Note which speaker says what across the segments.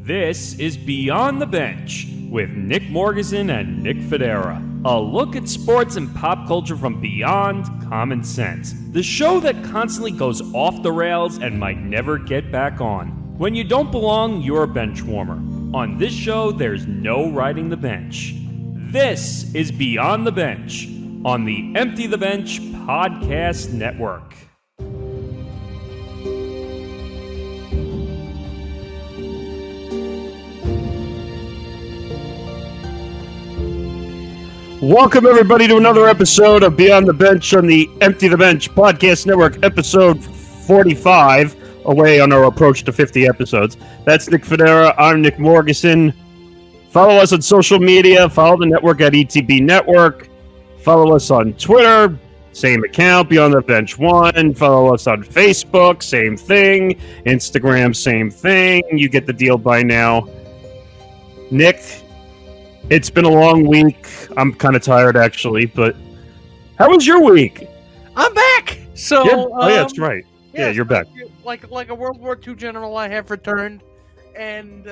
Speaker 1: This is Beyond the Bench with Nick Morgasen and Nick Fodera. A look at sports and pop culture from beyond common sense. The show that constantly goes off the rails and might never get back on. When you don't belong, you're a bench warmer. On this show, there's no riding the bench. This is Beyond the Bench on the Empty the Bench Podcast Network.
Speaker 2: Welcome, everybody, to another episode of Beyond the Bench on the Empty the Bench Podcast Network, episode 45, away on our approach to 50 episodes. That's Nick Fodera. I'm Nick Morgasen. Follow us on social media. Follow the network at ETB Network. Follow us on Twitter, same account, Beyond the Bench 1. Follow us on Facebook, same thing. Instagram, same thing. You get the deal by now. Nick, it's been a long week. I'm kind of tired, actually, but how was your week?
Speaker 3: I'm back. So,
Speaker 2: yeah. That's right. Yeah, you're back.
Speaker 3: Like a World War II general, I have returned, and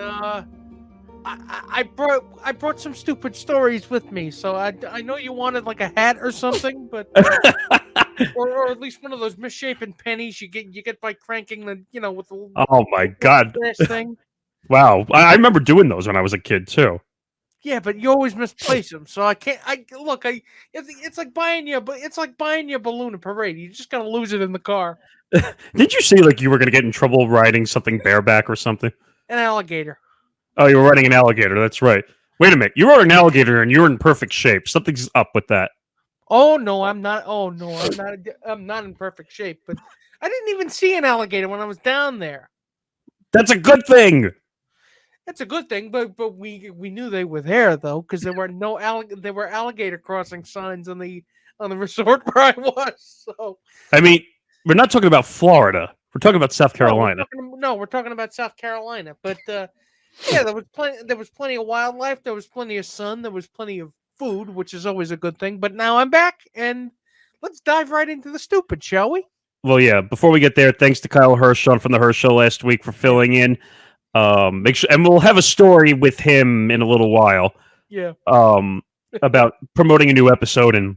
Speaker 3: I brought some stupid stories with me. So I know you wanted like a hat or something, but or at least one of those misshapen pennies you get by cranking the with the
Speaker 2: oh my god
Speaker 3: thing.
Speaker 2: Wow, I remember doing those when I was a kid too.
Speaker 3: Yeah, but you always misplace them, so I can't. It's like buying you a balloon at parade. You're just gonna lose it in the car.
Speaker 2: Did you say like you were gonna get in trouble riding something bareback or something?
Speaker 3: An alligator.
Speaker 2: Oh, you were riding an alligator. That's right. Wait a minute, you rode an alligator and you're in perfect shape. Something's up with that.
Speaker 3: Oh no, I'm not. Oh no, I'm not in perfect shape. But I didn't even see an alligator when I was down there.
Speaker 2: That's a good thing.
Speaker 3: That's a good thing, but we knew they were there though, because there were there were alligator crossing signs on the resort where I was. So
Speaker 2: I mean, we're not talking about Florida. We're talking about South Carolina.
Speaker 3: We're talking about South Carolina. But yeah, there was plenty of wildlife. There was plenty of sun. There was plenty of food, which is always a good thing. But now I'm back, and let's dive right into the stupid, shall we?
Speaker 2: Well, yeah. Before we get there, thanks to Kyle Hirschon from the Hirsch Show last week for filling in. Make sure, and we'll have a story with him in a little while.
Speaker 3: Yeah.
Speaker 2: About promoting a new episode and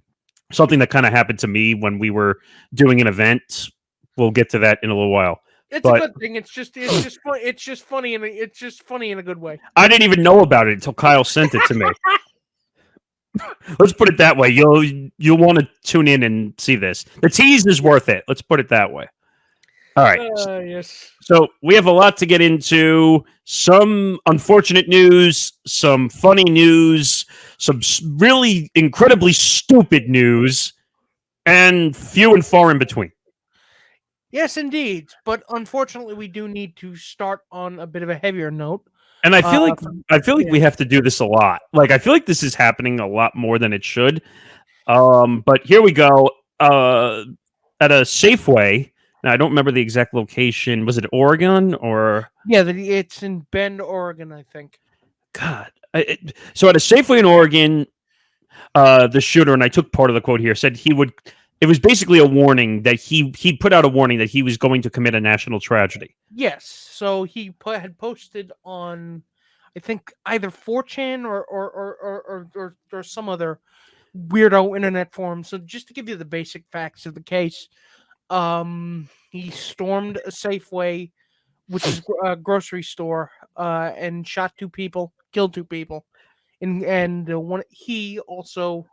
Speaker 2: something that kind of happened to me when we were doing an event. We'll get to that in a little while.
Speaker 3: It's a good thing. It's just funny in a good way.
Speaker 2: I didn't even know about it until Kyle sent it to me. Let's put it that way. You'll want to tune in and see this. The tease is worth it. Let's put it that way. All right.
Speaker 3: Yes.
Speaker 2: So we have a lot to get into. Some unfortunate news, some funny news, some really incredibly stupid news, and few and far in between.
Speaker 3: Yes, indeed. But unfortunately, we do need to start on a bit of a heavier note.
Speaker 2: And I feel like we have to do this a lot. Like I feel like this is happening a lot more than it should. But here we go. At a Safeway. Now, I don't remember the exact location. Was it Oregon or?
Speaker 3: Yeah, it's in Bend, Oregon, I think.
Speaker 2: God. So at a Safeway in Oregon, the shooter, and I took part of the quote here, said it was basically a warning that he put out a warning that he was going to commit a national tragedy.
Speaker 3: Yes. So he had posted on, I think, either 4chan or some other weirdo internet forum. So just to give you the basic facts of the case, he stormed a Safeway, which is a grocery store, and shot 2 people, killed 2 people, and he also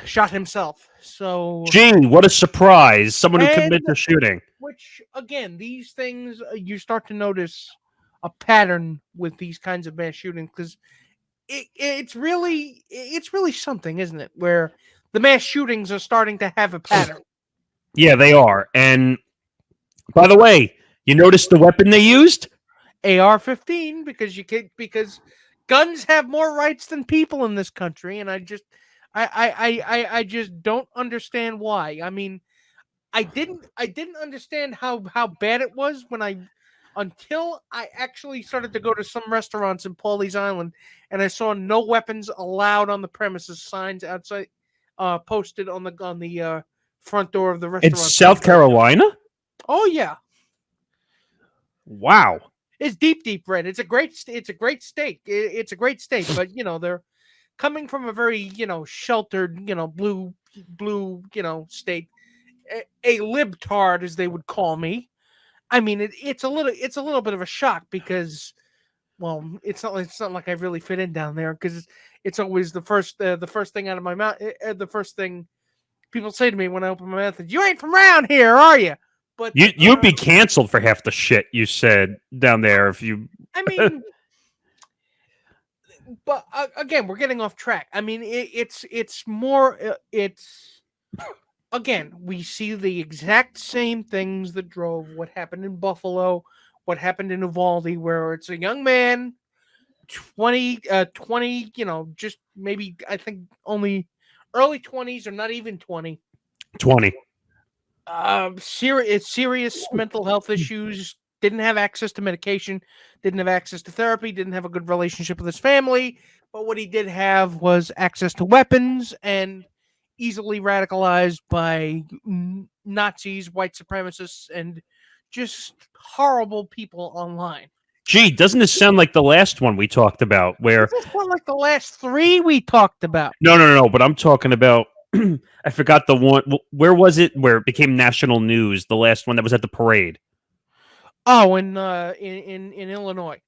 Speaker 3: shot himself. So,
Speaker 2: gee, what a surprise! Someone who committed a shooting.
Speaker 3: Which, again, these things you start to notice a pattern with these kinds of mass shootings, because it's really something, isn't it? Where the mass shootings are starting to have a pattern.
Speaker 2: Yeah, they are. And by the way, you notice the weapon they used?
Speaker 3: AR-15, because guns have more rights than people in this country, and I just don't understand why. I mean, I didn't understand how bad it was until I actually started to go to some restaurants in Pawleys Island, and I saw no weapons allowed on the premises signs outside, posted on the front door of the restaurant.
Speaker 2: It's South Carolina?
Speaker 3: Oh yeah.
Speaker 2: Wow.
Speaker 3: It's deep red. It's a great state. It's a great state. It's a great state, but they're coming from a very sheltered blue state, a libtard as they would call me. I mean, it's a little bit of a shock because, well, it's not like I really fit in down there because it's always the first thing out of my mouth. The first thing people say to me when I open my mouth is, "You ain't from around here, are you?" But
Speaker 2: you'd be canceled for half the shit you said down there if you.
Speaker 3: I mean, but again, we're getting off track. I mean, it's more again, we see the exact same things that drove what happened in Buffalo, what happened in Uvalde, where it's a young man, 20, just maybe, I think only early 20s or not even 20.
Speaker 2: 20.
Speaker 3: Serious mental health issues, didn't have access to medication, didn't have access to therapy, didn't have a good relationship with his family, but what he did have was access to weapons and easily radicalized by Nazis, white supremacists, and just horrible people online.
Speaker 2: Gee, doesn't this sound like the last one we talked about? Where
Speaker 3: Does this sound like the last three we talked about?
Speaker 2: No. But I'm talking about. I forgot the one. Where was it? Where it became national news? The last one that was at the parade.
Speaker 3: Oh, in Illinois,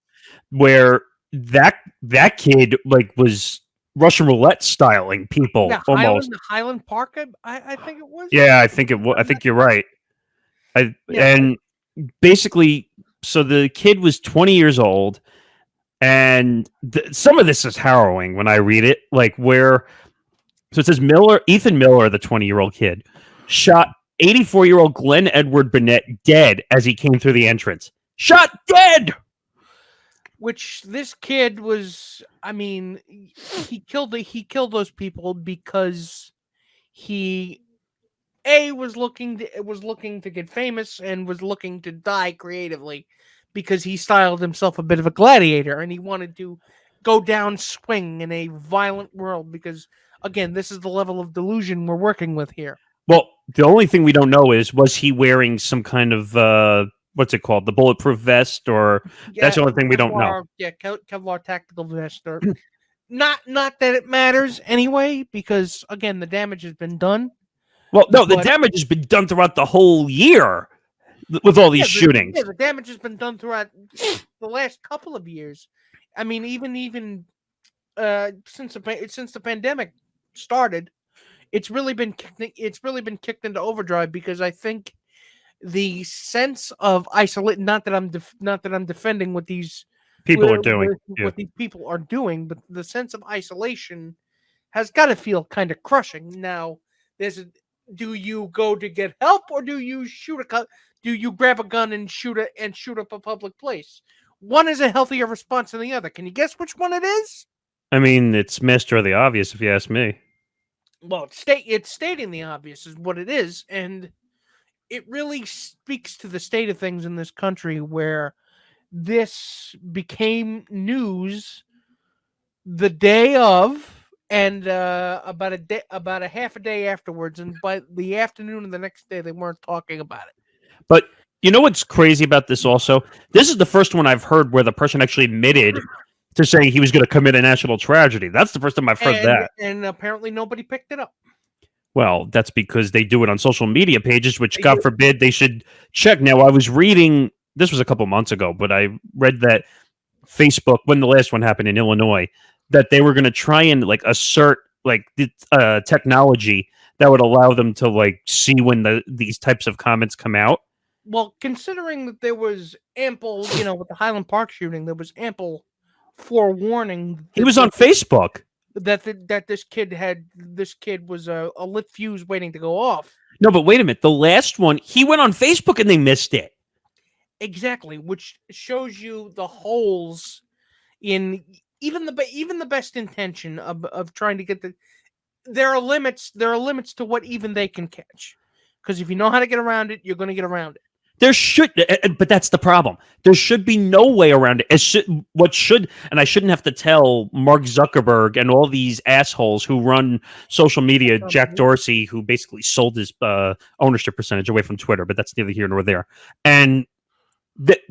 Speaker 2: where that kid was Russian roulette styling people almost.
Speaker 3: Highland Park, I think it was.
Speaker 2: Yeah, I think it was. I think you're right. And basically, so the kid was 20 years old, and some of this is harrowing when I read it. So it says Ethan Miller, the 20-year-old kid, shot 84-year-old Glenn Edward Burnett dead as he came through the entrance. Shot dead!
Speaker 3: Which this kid was, I mean, he killed those people because he was looking to get famous and was looking to die creatively because he styled himself a bit of a gladiator and he wanted to go down swing in a violent world because, again, this is the level of delusion we're working with here.
Speaker 2: Well, the only thing we don't know is, was he wearing some kind of what's it called, the bulletproof vest, or that's the only thing we don't know.
Speaker 3: Yeah, Kevlar tactical vest, or not that it matters anyway, because again, the damage has been done.
Speaker 2: Well, no, the damage has been done throughout the whole year with all these shootings.
Speaker 3: The damage has been done throughout the last couple of years. I mean, even since the pandemic started, it's really been kicked into overdrive because I think the sense of isolate, not that I'm defending what these
Speaker 2: people are doing,
Speaker 3: what these people are doing, but the sense of isolation has got to feel kind of crushing. Now, do you go to get help or do you do you grab a gun and shoot up a public place? One is a healthier response than the other. Can you guess which one it is?
Speaker 2: I mean, it's master of the obvious, if you ask me.
Speaker 3: Well, it's stating the obvious is what it is, and it really speaks to the state of things in this country where this became news the day of, and about a half a day afterwards, and by the afternoon of the next day, they weren't talking about it.
Speaker 2: But you know what's crazy about this also? This is the first one I've heard where the person actually admitted to saying he was going to commit a national tragedy. That's the first time I've heard that.
Speaker 3: And apparently nobody picked it up.
Speaker 2: Well, that's because they do it on social media pages, which, God forbid, they should check. Now, I was reading, this was a couple months ago, but I read that Facebook, when the last one happened in Illinois, that they were going to try and assert technology that would allow them to see when these types of comments come out.
Speaker 3: Well, considering that there was ample, with the Highland Park shooting, there was ample forewarning.
Speaker 2: He was on Facebook.
Speaker 3: That this kid was a lit fuse waiting to go off.
Speaker 2: No, but wait a minute. The last one, he went on Facebook and they missed it.
Speaker 3: Exactly, which shows you the holes in even the best intention of trying to get there are limits to what even they can catch. Because if you know how to get around it, you're going to get around it.
Speaker 2: There should, but that's the problem. There should be no way around it. And I shouldn't have to tell Mark Zuckerberg and all these assholes who run social media, Jack Dorsey, who basically sold his ownership percentage away from Twitter, but that's neither here nor there. And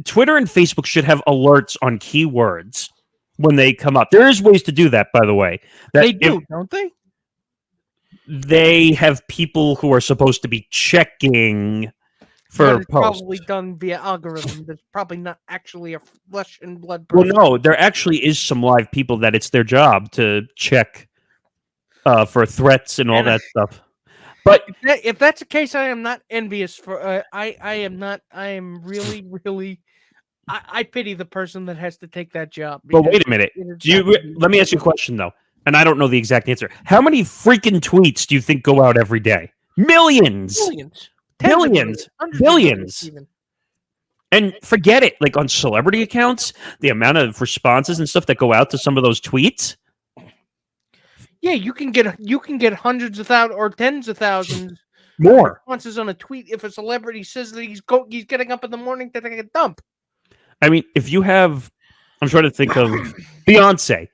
Speaker 2: Twitter and Facebook should have alerts on keywords when they come up. There is ways to do that, by the way.
Speaker 3: They do, don't they?
Speaker 2: They have people who are supposed to be checking for
Speaker 3: it's
Speaker 2: posts.
Speaker 3: Probably done via algorithm. There's probably not actually a flesh and blood person.
Speaker 2: Well, no, there actually is some live people that it's their job to check for threats and all that stuff. But
Speaker 3: if that's the case, I am not envious for. I am not. I am really, really. I pity the person that has to take that job.
Speaker 2: But wait a minute. Let me ask you a question though, and I don't know the exact answer. How many freaking tweets do you think go out every day? Millions. Billions. Billions. And forget it. Like on celebrity accounts, the amount of responses and stuff that go out to some of those tweets.
Speaker 3: Yeah, you can get hundreds of thousands or tens of thousands
Speaker 2: more
Speaker 3: responses on a tweet if a celebrity says that he's getting up in the morning to take a dump.
Speaker 2: I mean, if you have, I'm trying to think of Beyonce,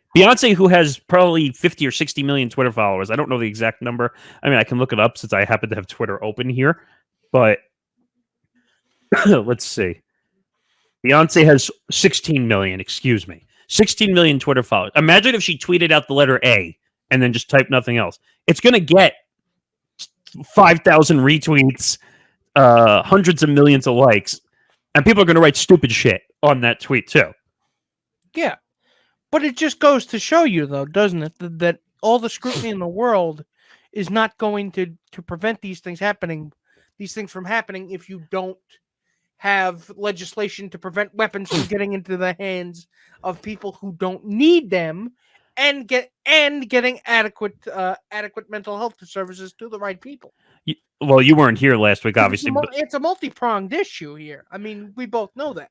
Speaker 2: who has probably 50 or 60 million Twitter followers. I don't know the exact number. I mean, I can look it up since I happen to have Twitter open here, but let's see. Beyonce has 16 million. Excuse me, 16 million Twitter followers. Imagine if she tweeted out the letter A and then just type nothing else. It's going to get 5,000 retweets, hundreds of millions of likes, and people are going to write stupid shit on that tweet too.
Speaker 3: Yeah, but it just goes to show you, though, doesn't it, that all the scrutiny in the world is not going to prevent these things from happening if you don't have legislation to prevent weapons from getting into the hands of people who don't need them. And getting adequate mental health services to the right people.
Speaker 2: Well, you weren't here last week, obviously.
Speaker 3: It's a multi-pronged issue here. I mean, we both know that.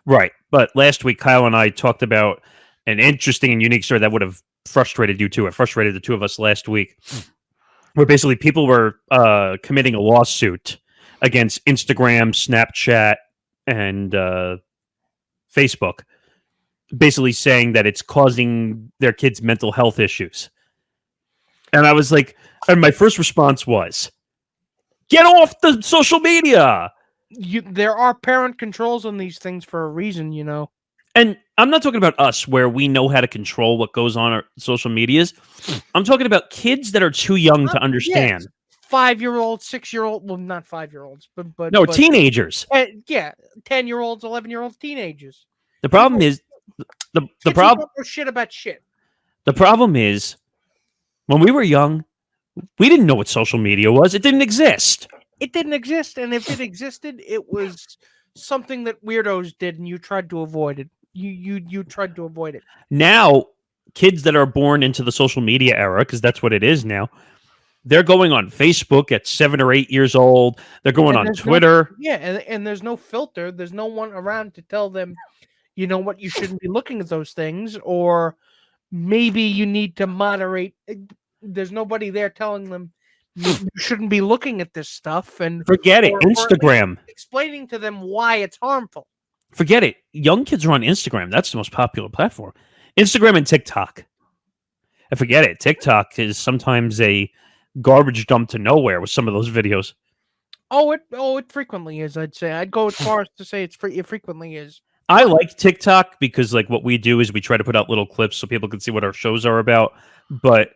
Speaker 2: Right. But last week, Kyle and I talked about an interesting and unique story that would have frustrated you too. It frustrated the two of us last week, where basically people were committing a lawsuit against Instagram, Snapchat, and Facebook, basically saying that it's causing their kids mental health issues. And I was like, and my first response was, get off the social media.
Speaker 3: There are parent controls on these things for a reason, you know.
Speaker 2: And I'm not talking about us where we know how to control what goes on our social medias. I'm talking about kids that are too young to understand.
Speaker 3: Yes. 5-year-olds, 6-year-old, well, not 5-year-olds, but
Speaker 2: teenagers.
Speaker 3: 10-year-olds, 11-year-olds, teenagers.
Speaker 2: The problem is the problem
Speaker 3: shit about shit.
Speaker 2: The problem is when we were young, we didn't know what social media was. It didn't exist.
Speaker 3: It didn't exist, and if it existed, it was something that weirdos did, and you tried to avoid it. You tried to avoid it.
Speaker 2: Now, kids that are born into the social media era, because that's what it is now, they're going on Facebook at 7 or 8 years old. They're going on Twitter.
Speaker 3: And there's no filter. There's no one around to tell them, you know what, you shouldn't be looking at those things, or maybe you need to moderate. There's nobody there telling them you shouldn't be looking at this stuff. And
Speaker 2: forget it. Instagram.
Speaker 3: Explaining to them why it's harmful.
Speaker 2: Forget it. Young kids are on Instagram. That's the most popular platform. Instagram and TikTok. And forget it. TikTok is sometimes a garbage dump to nowhere with some of those videos.
Speaker 3: It frequently is, I'd say. I'd go as far as to say it frequently is.
Speaker 2: I like TikTok because, like, what we do is we try to put out little clips so people can see what our shows are about. But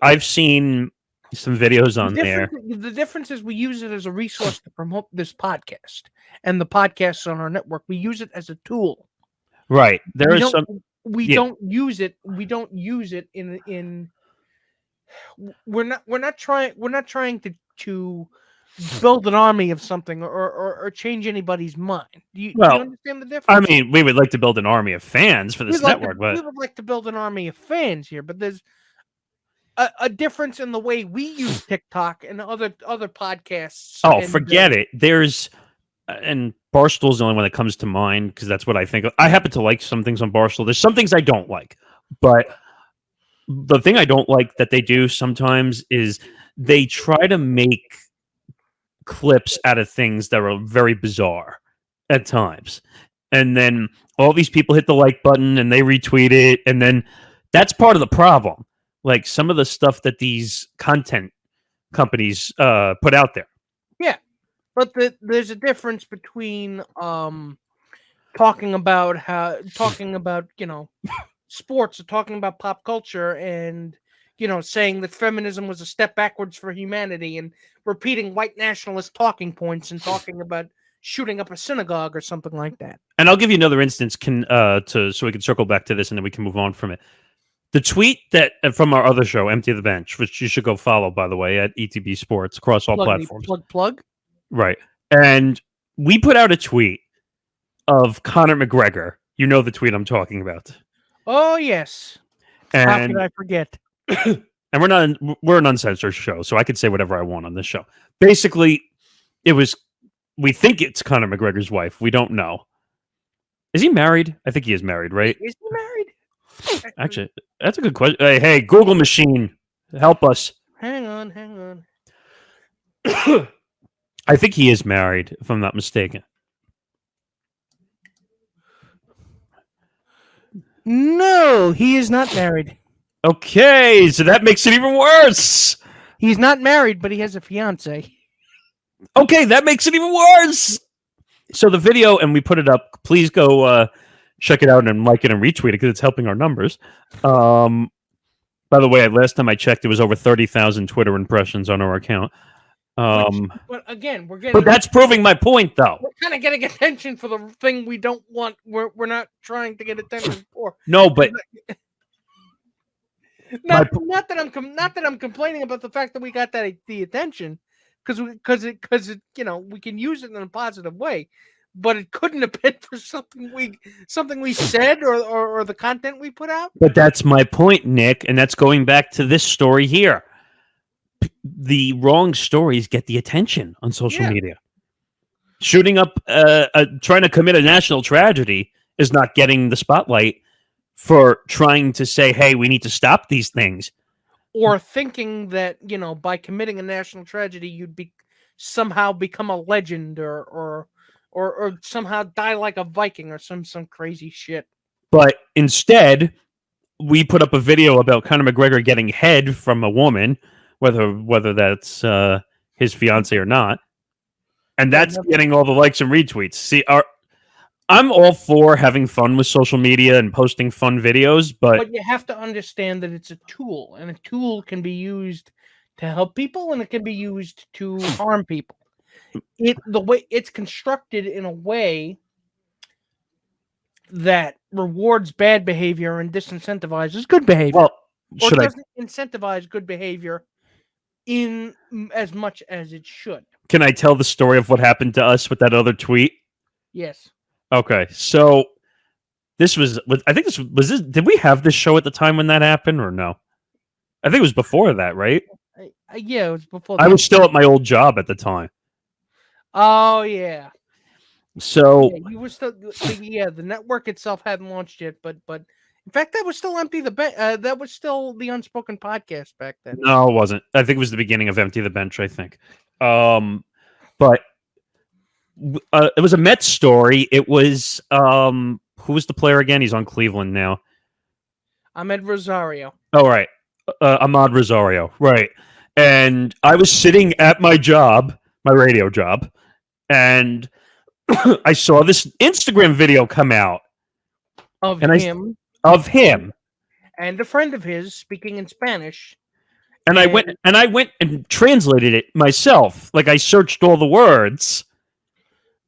Speaker 2: I've seen some videos on there.
Speaker 3: The difference is we use it as a resource to promote this podcast and the podcasts on our network. We use it as a tool.
Speaker 2: Right.
Speaker 3: We don't use it. We don't use it in. We're not trying to build an army of something or change anybody's mind. Do you understand the difference?
Speaker 2: I mean, we would like to build an army of fans for this network, but
Speaker 3: we would like to build an army of fans here. But there's a difference in the way we use TikTok and other podcasts.
Speaker 2: Oh, forget it. There's and Barstool's the only one that comes to mind because that's what I think of. I happen to like some things on Barstool. There's some things I don't like, but the thing I don't like that they do sometimes is they try to make clips out of things that are very bizarre at times. And then all these people hit the like button and they retweet it. And then that's part of the problem. Like some of the stuff that these content companies put out there.
Speaker 3: Yeah. But there's a difference between talking about sports, or talking about pop culture, and saying that feminism was a step backwards for humanity, and repeating white nationalist talking points, and talking about shooting up a synagogue or something like that.
Speaker 2: And I'll give you another instance so we can circle back to this and then we can move on from it. The tweet that from our other show, Empty the Bench, which you should go follow, by the way, at ETB Sports across all platforms.
Speaker 3: Plug.
Speaker 2: Right. And we put out a tweet of Conor McGregor. You know the tweet I'm talking about.
Speaker 3: Oh, yes.
Speaker 2: And,
Speaker 3: how could I forget?
Speaker 2: And we're an uncensored show, so I could say whatever I want on this show. Basically, we think it's Conor McGregor's wife. We don't know. Is he married? I think he is married, right?
Speaker 3: Is he married?
Speaker 2: Actually, that's a good question. Hey, Google machine, help us.
Speaker 3: Hang on.
Speaker 2: I think he is married, if I'm not mistaken.
Speaker 3: No, he is not married.
Speaker 2: Okay, so that makes it even worse.
Speaker 3: He's not married, but he has a fiance.
Speaker 2: Okay, that makes it even worse. So the video, and we put it up. Please go check it out and like it and retweet it because it's helping our numbers. By the way, last time I checked, it was over 30,000 Twitter impressions on our account.
Speaker 3: But again,
Speaker 2: But that's proving my point, though.
Speaker 3: We're kind of getting attention for the thing we don't want. We're not trying to get attention for.
Speaker 2: No, but
Speaker 3: not that I'm complaining about the fact that we got the attention, because we can use it in a positive way, but it couldn't have been for something we said or the content we put out.
Speaker 2: But that's my point, Nick, and that's going back to this story here. The wrong stories get the attention on social media. Shooting up, trying to commit a national tragedy is not getting the spotlight for trying to say, hey, we need to stop these things.
Speaker 3: Or thinking that, by committing a national tragedy, you'd somehow become a legend or somehow die like a Viking or some crazy shit.
Speaker 2: But instead, we put up a video about Conor McGregor getting head from a woman, whether that's his fiance or not, and that's getting all the likes and retweets. See, I'm all for having fun with social media and posting fun videos, but
Speaker 3: you have to understand that it's a tool, and a tool can be used to help people, and it can be used to harm people. The way it's constructed in a way that rewards bad behavior and disincentivizes good behavior.
Speaker 2: Well,
Speaker 3: or doesn't incentivize good behavior in as much as it should.
Speaker 2: Can I tell the story of what happened to us with that other tweet?
Speaker 3: Yes.
Speaker 2: Okay, so this was did we have this show at the time when that happened or no? I think it was before that, right?
Speaker 3: Yeah, it was before.
Speaker 2: I was still at my old job at the time.
Speaker 3: Oh yeah.
Speaker 2: So
Speaker 3: you were still. The network itself hadn't launched yet, but in fact, that was still Empty the Bench. That was still the Unspoken podcast back then.
Speaker 2: No, it wasn't. I think it was the beginning of Empty the Bench. I think, but it was a Mets story. It was who was the player again? He's on Cleveland now.
Speaker 3: Ahmed Rosario.
Speaker 2: Oh, right. Ahmad Rosario. Right. And I was sitting at my job, my radio job, and I saw this Instagram video come out
Speaker 3: of him and a friend of his speaking in Spanish.
Speaker 2: And I went and translated it myself. Like I searched all the words.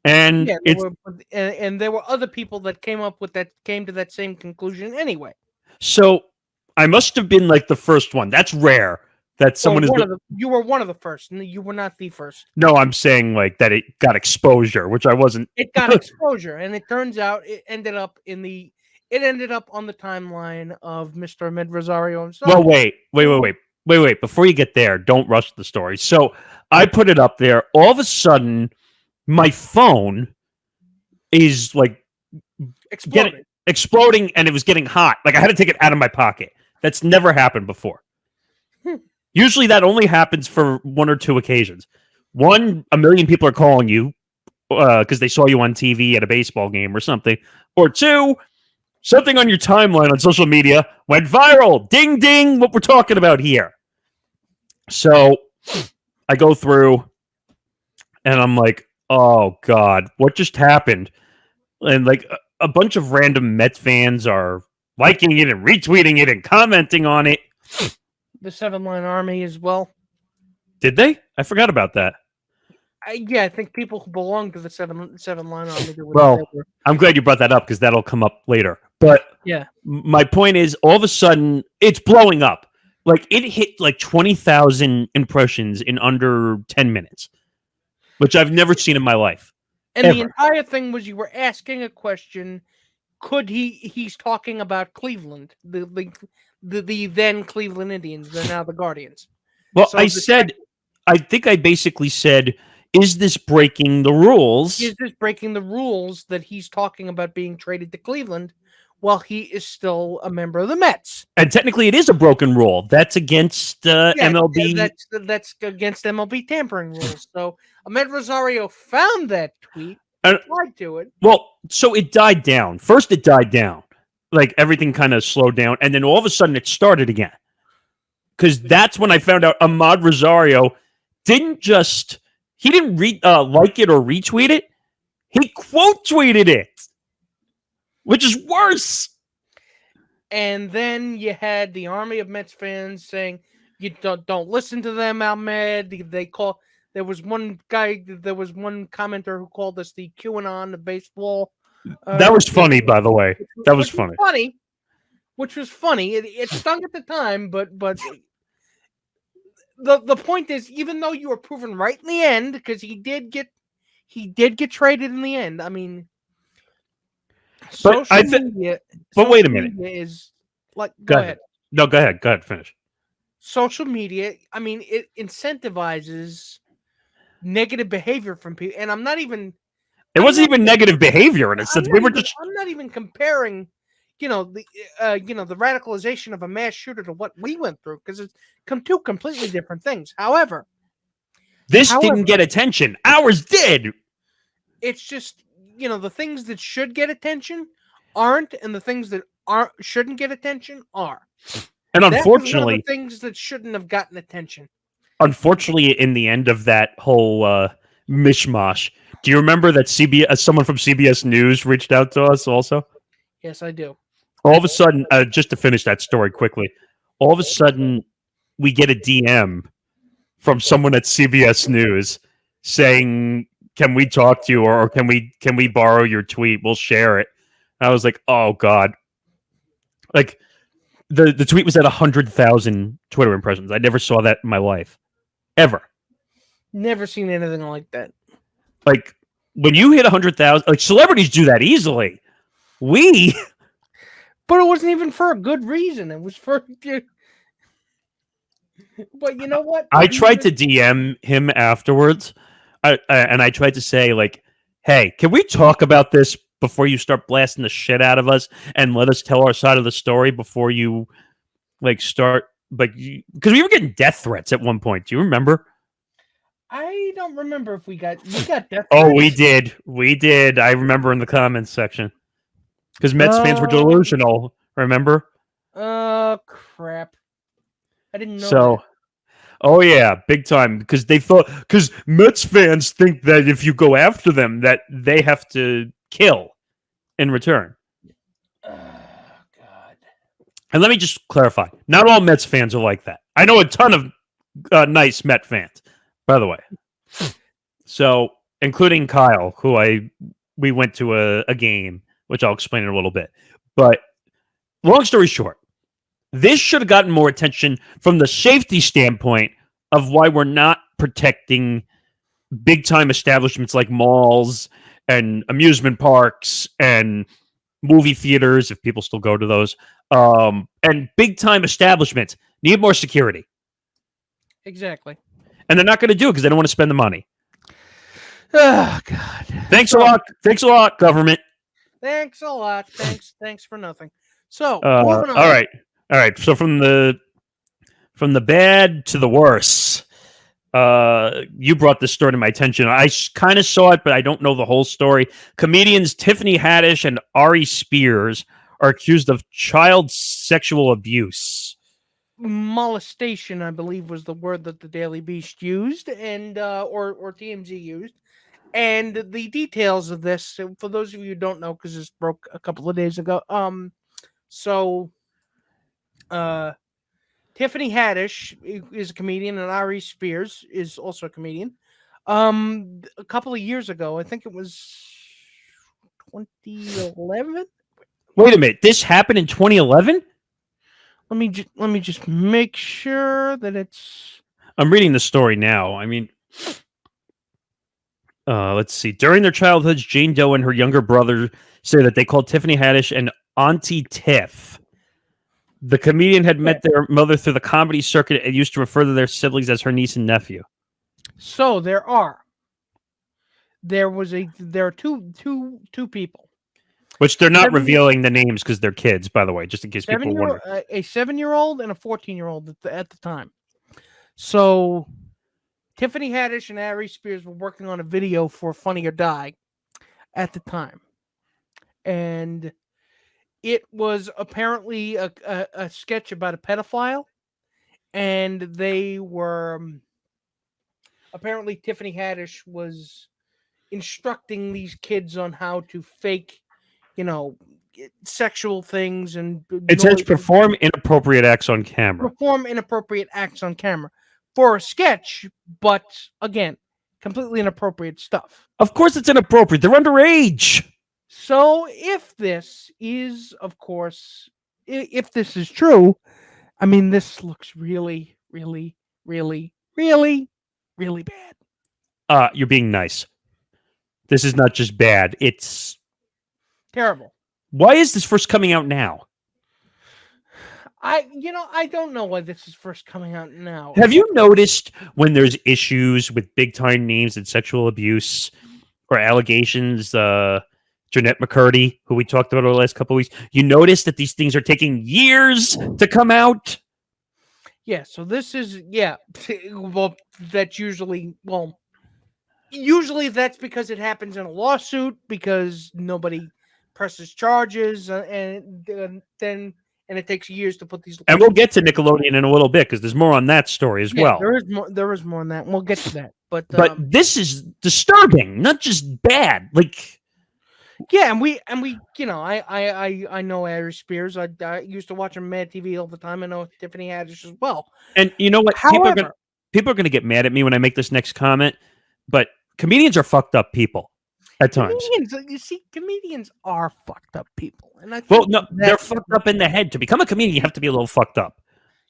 Speaker 2: And
Speaker 3: there were other people that came to that same conclusion anyway.
Speaker 2: So I must have been like the first one. That's rare that someone
Speaker 3: you were one of the first. You were not the first.
Speaker 2: No, I'm saying like that it got exposure, which I wasn't.
Speaker 3: It got exposure, and it turns out it ended up on the timeline of Mr. Ahmed Rosario himself.
Speaker 2: Well, wait. Before you get there, don't rush the story. So I put it up there. All of a sudden, my phone is like exploding, and it was getting hot. Like I had to take it out of my pocket. That's never happened before. Usually that only happens for one or two occasions. One, a million people are calling you because they saw you on TV at a baseball game or something. Or two, something on your timeline on social media went viral. Ding, ding, what we're talking about here. So I go through, And I'm like, oh God, what just happened? And like a bunch of random Mets fans are liking it and retweeting it and commenting on it.
Speaker 3: The Seven Line Army as well.
Speaker 2: Did they? I forgot about that.
Speaker 3: I think people who belong to the Seven Line Army.
Speaker 2: Well, I'm glad you brought that up because that'll come up later. But
Speaker 3: yeah,
Speaker 2: my point is, all of a sudden, it's blowing up. Like, it hit like 20,000 impressions in under 10 minutes, which I've never seen in my life.
Speaker 3: and
Speaker 2: ever.
Speaker 3: the entire thing was you were asking a question. Could he's talking about Cleveland, the then Cleveland Indians, they're now the Guardians.
Speaker 2: Well, so I think I basically said, is this breaking the rules?
Speaker 3: Is this breaking the rules that he's talking about being traded to Cleveland while he is still a member of the Mets?
Speaker 2: And technically it is a broken rule. That's against MLB.
Speaker 3: That's against MLB tampering rules. So Ahmed Rosario found that tweet, replied to it.
Speaker 2: Well, so it died down. First it died down. Like everything kind of slowed down. And then all of a sudden it started again. Because that's when I found out Ahmad Rosario didn't like it or retweet it. He quote tweeted it, which is worse.
Speaker 3: And then you had the army of Mets fans saying, "You don't listen to them, Ahmed." There was one commenter who called us the QAnon of baseball.
Speaker 2: That was funny, by the way. That was funny.
Speaker 3: Which was funny. It stung at the time, but the point is, even though you were proven right in the end, because he did get traded in the end. I mean,
Speaker 2: but wait a minute.
Speaker 3: Is like
Speaker 2: go ahead. No, go ahead. Go ahead. Finish.
Speaker 3: Social media. I mean, it incentivizes negative behavior from people, and I'm not even.
Speaker 2: It wasn't even negative behavior in a sense.
Speaker 3: I'm not even comparing. The radicalization of a mass shooter to what we went through, because it's two completely different things. However,
Speaker 2: this didn't get attention. Ours did.
Speaker 3: It's just, the things that should get attention aren't, and the things that shouldn't get attention are.
Speaker 2: And unfortunately,
Speaker 3: the things that shouldn't have gotten attention.
Speaker 2: Unfortunately, in the end of that whole mishmash, do you remember that someone from CBS News reached out to us also?
Speaker 3: Yes, I do.
Speaker 2: All of a sudden, just to finish that story quickly, all of a sudden we get a DM from someone at CBS News saying, "Can we talk to you, or can we borrow your tweet? We'll share it." And I was like, "Oh God!" Like the tweet was at 100,000 Twitter impressions. I never saw that in my life, ever.
Speaker 3: Never seen anything like that.
Speaker 2: Like when you hit 100,000, like celebrities do that easily.
Speaker 3: But it wasn't even for a good reason. It was for. But you know what?
Speaker 2: I tried to DM him afterwards, and I tried to say, like, "Hey, can we talk about this before you start blasting the shit out of us, and let us tell our side of the story before you, start, because we were getting death threats at one point. Do you remember?"
Speaker 3: I don't remember if we got death threats.
Speaker 2: Oh, we did. I remember in the comments section. Because Mets fans were delusional, remember?
Speaker 3: Crap. I didn't know that.
Speaker 2: Oh yeah, big time. Because Mets fans think that if you go after them, that they have to kill in return.
Speaker 3: Oh, God.
Speaker 2: And let me just clarify. Not all Mets fans are like that. I know a ton of nice Met fans, by the way. So, including Kyle, who we went to a game, which I'll explain in a little bit. But long story short, this should have gotten more attention from the safety standpoint of why we're not protecting big-time establishments like malls and amusement parks and movie theaters, if people still go to those, and big-time establishments need more security.
Speaker 3: Exactly.
Speaker 2: And they're not going to do it because they don't want to spend the money.
Speaker 3: Oh, God.
Speaker 2: Thanks a lot, government.
Speaker 3: Thanks a lot. Thanks for nothing. So,
Speaker 2: all right. So from the bad to the worse, you brought this story to my attention. I kind of saw it, but I don't know the whole story. Comedians Tiffany Haddish and Ari Spears are accused of child sexual abuse.
Speaker 3: molestation, I believe, was the word that the Daily Beast used, and or TMZ used. And the details of this, for those of you who don't know, because this broke a couple of days ago. So Tiffany Haddish is a comedian, and Ari Spears is also a comedian. A couple of years ago, I think it was 2011.
Speaker 2: Wait a minute. This happened in 2011?
Speaker 3: Let me just make sure that it's.
Speaker 2: I'm reading the story now. I mean, let's see. During their childhoods, Jane Doe and her younger brother say that they called Tiffany Haddish an Auntie Tiff. The comedian had met their mother through the comedy circuit and used to refer to their siblings as her niece and nephew.
Speaker 3: So there are two people.
Speaker 2: Which they're not revealing the names because they're kids, by the way, just in case people wonder.
Speaker 3: A 7-year-old and a 14-year-old at the time. So Tiffany Haddish and Ari Spears were working on a video for Funny or Die at the time. And it was apparently a sketch about a pedophile. And they were... apparently Tiffany Haddish was instructing these kids on how to fake, sexual things. And
Speaker 2: it says perform inappropriate acts on camera.
Speaker 3: Perform inappropriate acts on camera for a sketch, but again, completely inappropriate stuff.
Speaker 2: Of course it's inappropriate. They're underage.
Speaker 3: So if this is, of course, if this is true, I mean, this looks really, really, really, really, really bad.
Speaker 2: You're being nice. This is not just bad. It's
Speaker 3: terrible.
Speaker 2: Why is this first coming out now?
Speaker 3: I don't know why this is first coming out now.
Speaker 2: Have you noticed when there's issues with big time names and sexual abuse or allegations, Jeanette McCurdy, who we talked about over the last couple of weeks, you notice that these things are taking years to come out?
Speaker 3: Yeah, so this is, well, that's usually that's because it happens in a lawsuit because nobody presses charges, and it takes years to put these.
Speaker 2: And we'll get to Nickelodeon in a little bit because there's more on that story as well.
Speaker 3: There is more on that. We'll get to that, but
Speaker 2: this is disturbing, not just bad.
Speaker 3: Yeah, and we, I know Ari Spears. I used to watch him Mad TV all the time. I know Tiffany Haddish as well.
Speaker 2: And you know what?
Speaker 3: However,
Speaker 2: people are gonna get mad at me when I make this next comment, but comedians are fucked up people at times.
Speaker 3: Comedians are fucked up people, and I think
Speaker 2: they're fucked up in the head. To become a comedian, you have to be a little fucked up.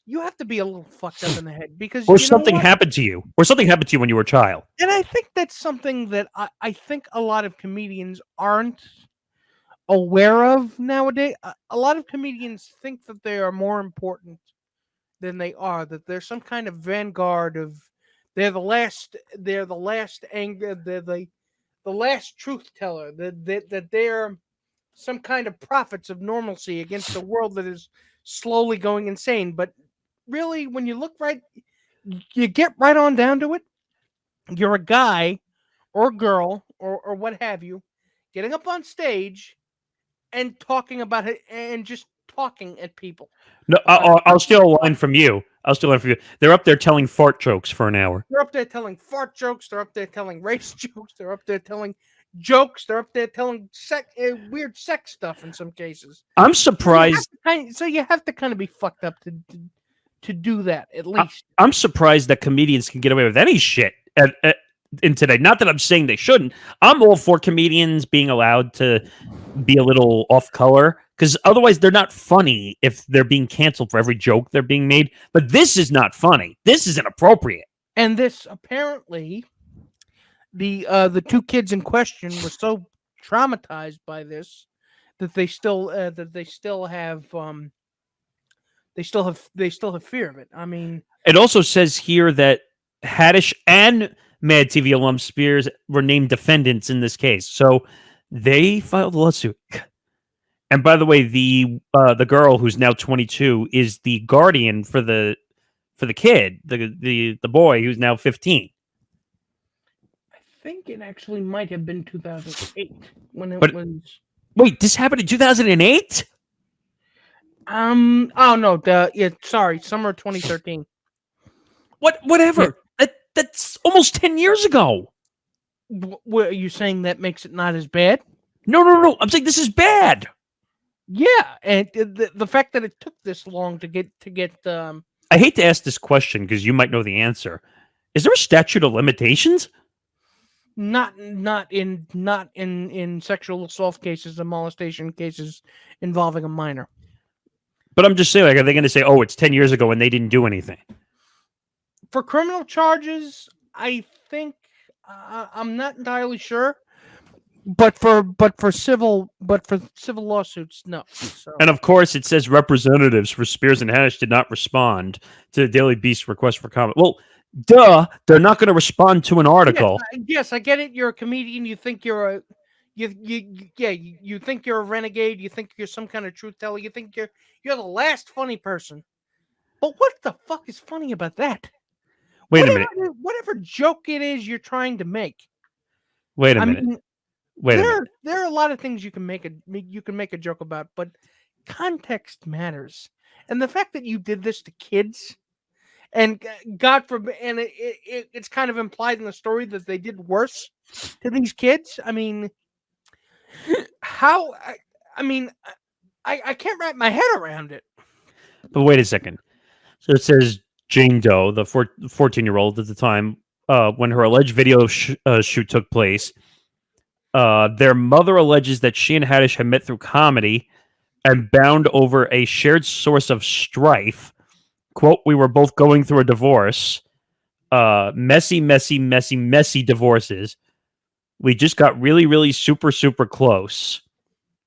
Speaker 3: You have to be a little fucked up in the head because
Speaker 2: something happened to you, when you were a child.
Speaker 3: And I think that's something that I think a lot of comedians aren't aware of nowadays. A lot of comedians think that they are more important than they are. That they're some kind of vanguard of. They're the last anger. They're the last truth teller. That they're some kind of prophets of normalcy against a world that is slowly going insane. But really, when you look you get right on down to it. You're a guy or girl or what have you, getting up on stage and talking about it and just talking at people.
Speaker 2: No, I'll steal a line from you. They're up there telling fart jokes for an hour.
Speaker 3: They're up there telling fart jokes. They're up there telling race jokes. They're up there telling jokes. They're up there telling weird sex stuff in some cases.
Speaker 2: I'm surprised.
Speaker 3: So you have to kind of be fucked up to do that, at least.
Speaker 2: I'm surprised that comedians can get away with any shit in today. Not that I'm saying they shouldn't. I'm all for comedians being allowed to be a little off color, because otherwise they're not funny if they're being canceled for every joke they're being made. But this is not funny. This is inappropriate. And
Speaker 3: this apparently, the two kids in question were so traumatized by this that they still have fear of it. I mean,
Speaker 2: it also says here that Haddish and Mad TV alum Spears were named defendants in this case, so they filed a lawsuit. And by the way, the girl who's now 22 is the guardian for the kid, the boy who's now 15.
Speaker 3: I think it actually might have been 2008 when it was.
Speaker 2: Wait, this happened in 2008?
Speaker 3: Oh no. Sorry. Summer 2013.
Speaker 1: Whatever. That's almost 10 years ago.
Speaker 3: What are you saying? That makes it not as bad?
Speaker 1: No. I'm saying this is bad.
Speaker 3: Yeah, and the fact that it took this long to get
Speaker 2: I hate to ask this question because you might know the answer. Is there a statute of limitations?
Speaker 3: not in sexual assault cases and molestation cases involving a minor.
Speaker 2: But I'm just saying, like, are they going to say, "Oh, it's 10 years ago and they didn't do anything"?
Speaker 3: For criminal charges, I think I'm not entirely sure. But for civil lawsuits, no. So.
Speaker 2: And of course, it says representatives for Spears and Haddish did not respond to the Daily Beast request for comment. Well, duh, they're not going to respond to an article.
Speaker 3: Yes, I get it. You're a comedian. You think you're a you think you're a renegade. You think you're some kind of truth teller. You think you're the last funny person. But what the fuck is funny about that?
Speaker 2: Wait a minute.
Speaker 3: Whatever joke it is you're trying to make.
Speaker 2: Wait a minute.
Speaker 3: There are a lot of things you can make a joke about, but context matters. And the fact that you did this to kids, and God forbid, and it's kind of implied in the story that they did worse to these kids. I mean, how? I can't wrap my head around it.
Speaker 2: But wait a second. So it says Jane Doe, the 14-year-old at the time, when her alleged video shoot took place. Their mother alleges that she and Haddish had met through comedy and bound over a shared source of strife. Quote, "We were both going through a divorce. Messy divorces. We just got really, really super, super close."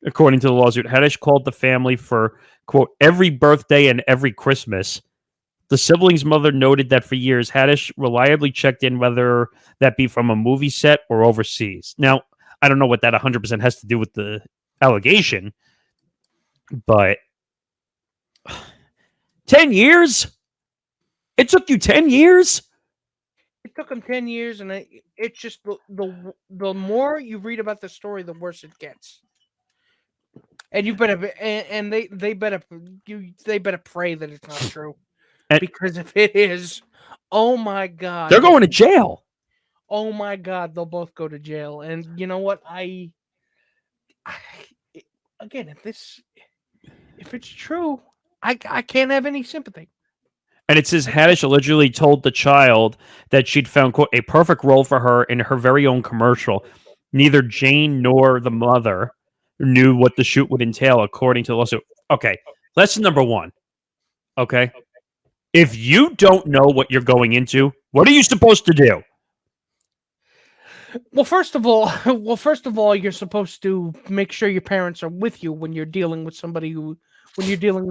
Speaker 2: According to the lawsuit, Haddish called the family for, quote, "every birthday and every Christmas." The siblings' mother noted that for years, Haddish reliably checked in, whether that be from a movie set or overseas. Now, I don't know what that 100% has to do with the allegation, but 10 years? It took you 10 years?
Speaker 3: It took him 10 years, and it's just the more you read about the story, the worse it gets. And you better they better pray that it's not true, because if it is, oh my God,
Speaker 2: they're going to jail.
Speaker 3: Oh my God, they'll both go to jail. And you know what? Again, if it's true, I can't have any sympathy.
Speaker 2: And it says Haddish allegedly told the child that she'd found, quote, "a perfect role for her in her very own commercial." Neither Jane nor the mother knew what the shoot would entail, according to the lawsuit. Okay, lesson number one. Okay, if you don't know what you're going into, what are you supposed to do?
Speaker 3: Well, first of all, you're supposed to make sure your parents are with you when you're dealing with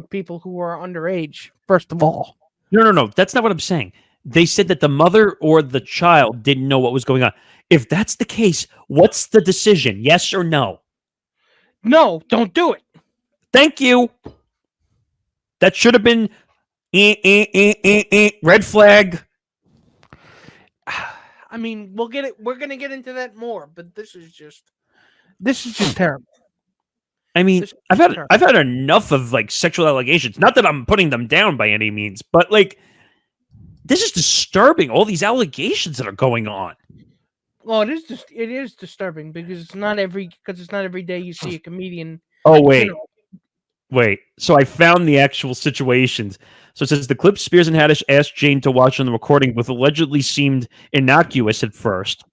Speaker 3: people who are underage. First of all.
Speaker 2: No. That's not what I'm saying. They said that the mother or the child didn't know what was going on. If that's the case, what's the decision? Yes or no?
Speaker 3: No, don't do it.
Speaker 2: Thank you. That should have been red flag.
Speaker 3: I mean, we're going to get into that more, but this is just terrible.
Speaker 2: I mean, I've had enough of like sexual allegations. Not that I'm putting them down by any means, but like this is disturbing. All these allegations that are going on.
Speaker 3: Well, it is disturbing because it's not every day you see a comedian.
Speaker 2: Oh wait. Wait, so I found the actual situations. So it says the clip Spears and Haddish asked Jane to watch on the recording, with allegedly seemed innocuous at first,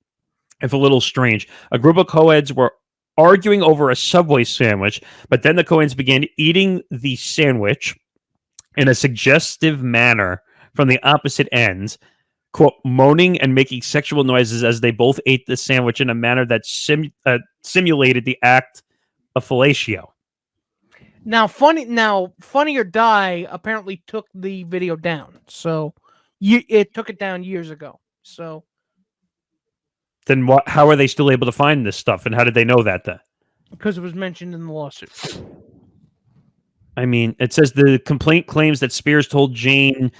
Speaker 2: if a little strange. A group of co-eds were arguing over a Subway sandwich, but then the co-eds began eating the sandwich in a suggestive manner from the opposite ends, quote, moaning and making sexual noises as they both ate the sandwich in a manner that simulated the act of fellatio.
Speaker 3: Now, Funny or Die apparently took the video down. So it took it down years ago. So
Speaker 2: then how are they still able to find this stuff? And how did they know that then?
Speaker 3: Because it was mentioned in the lawsuit.
Speaker 2: I mean, it says the complaint claims that Spears told Jane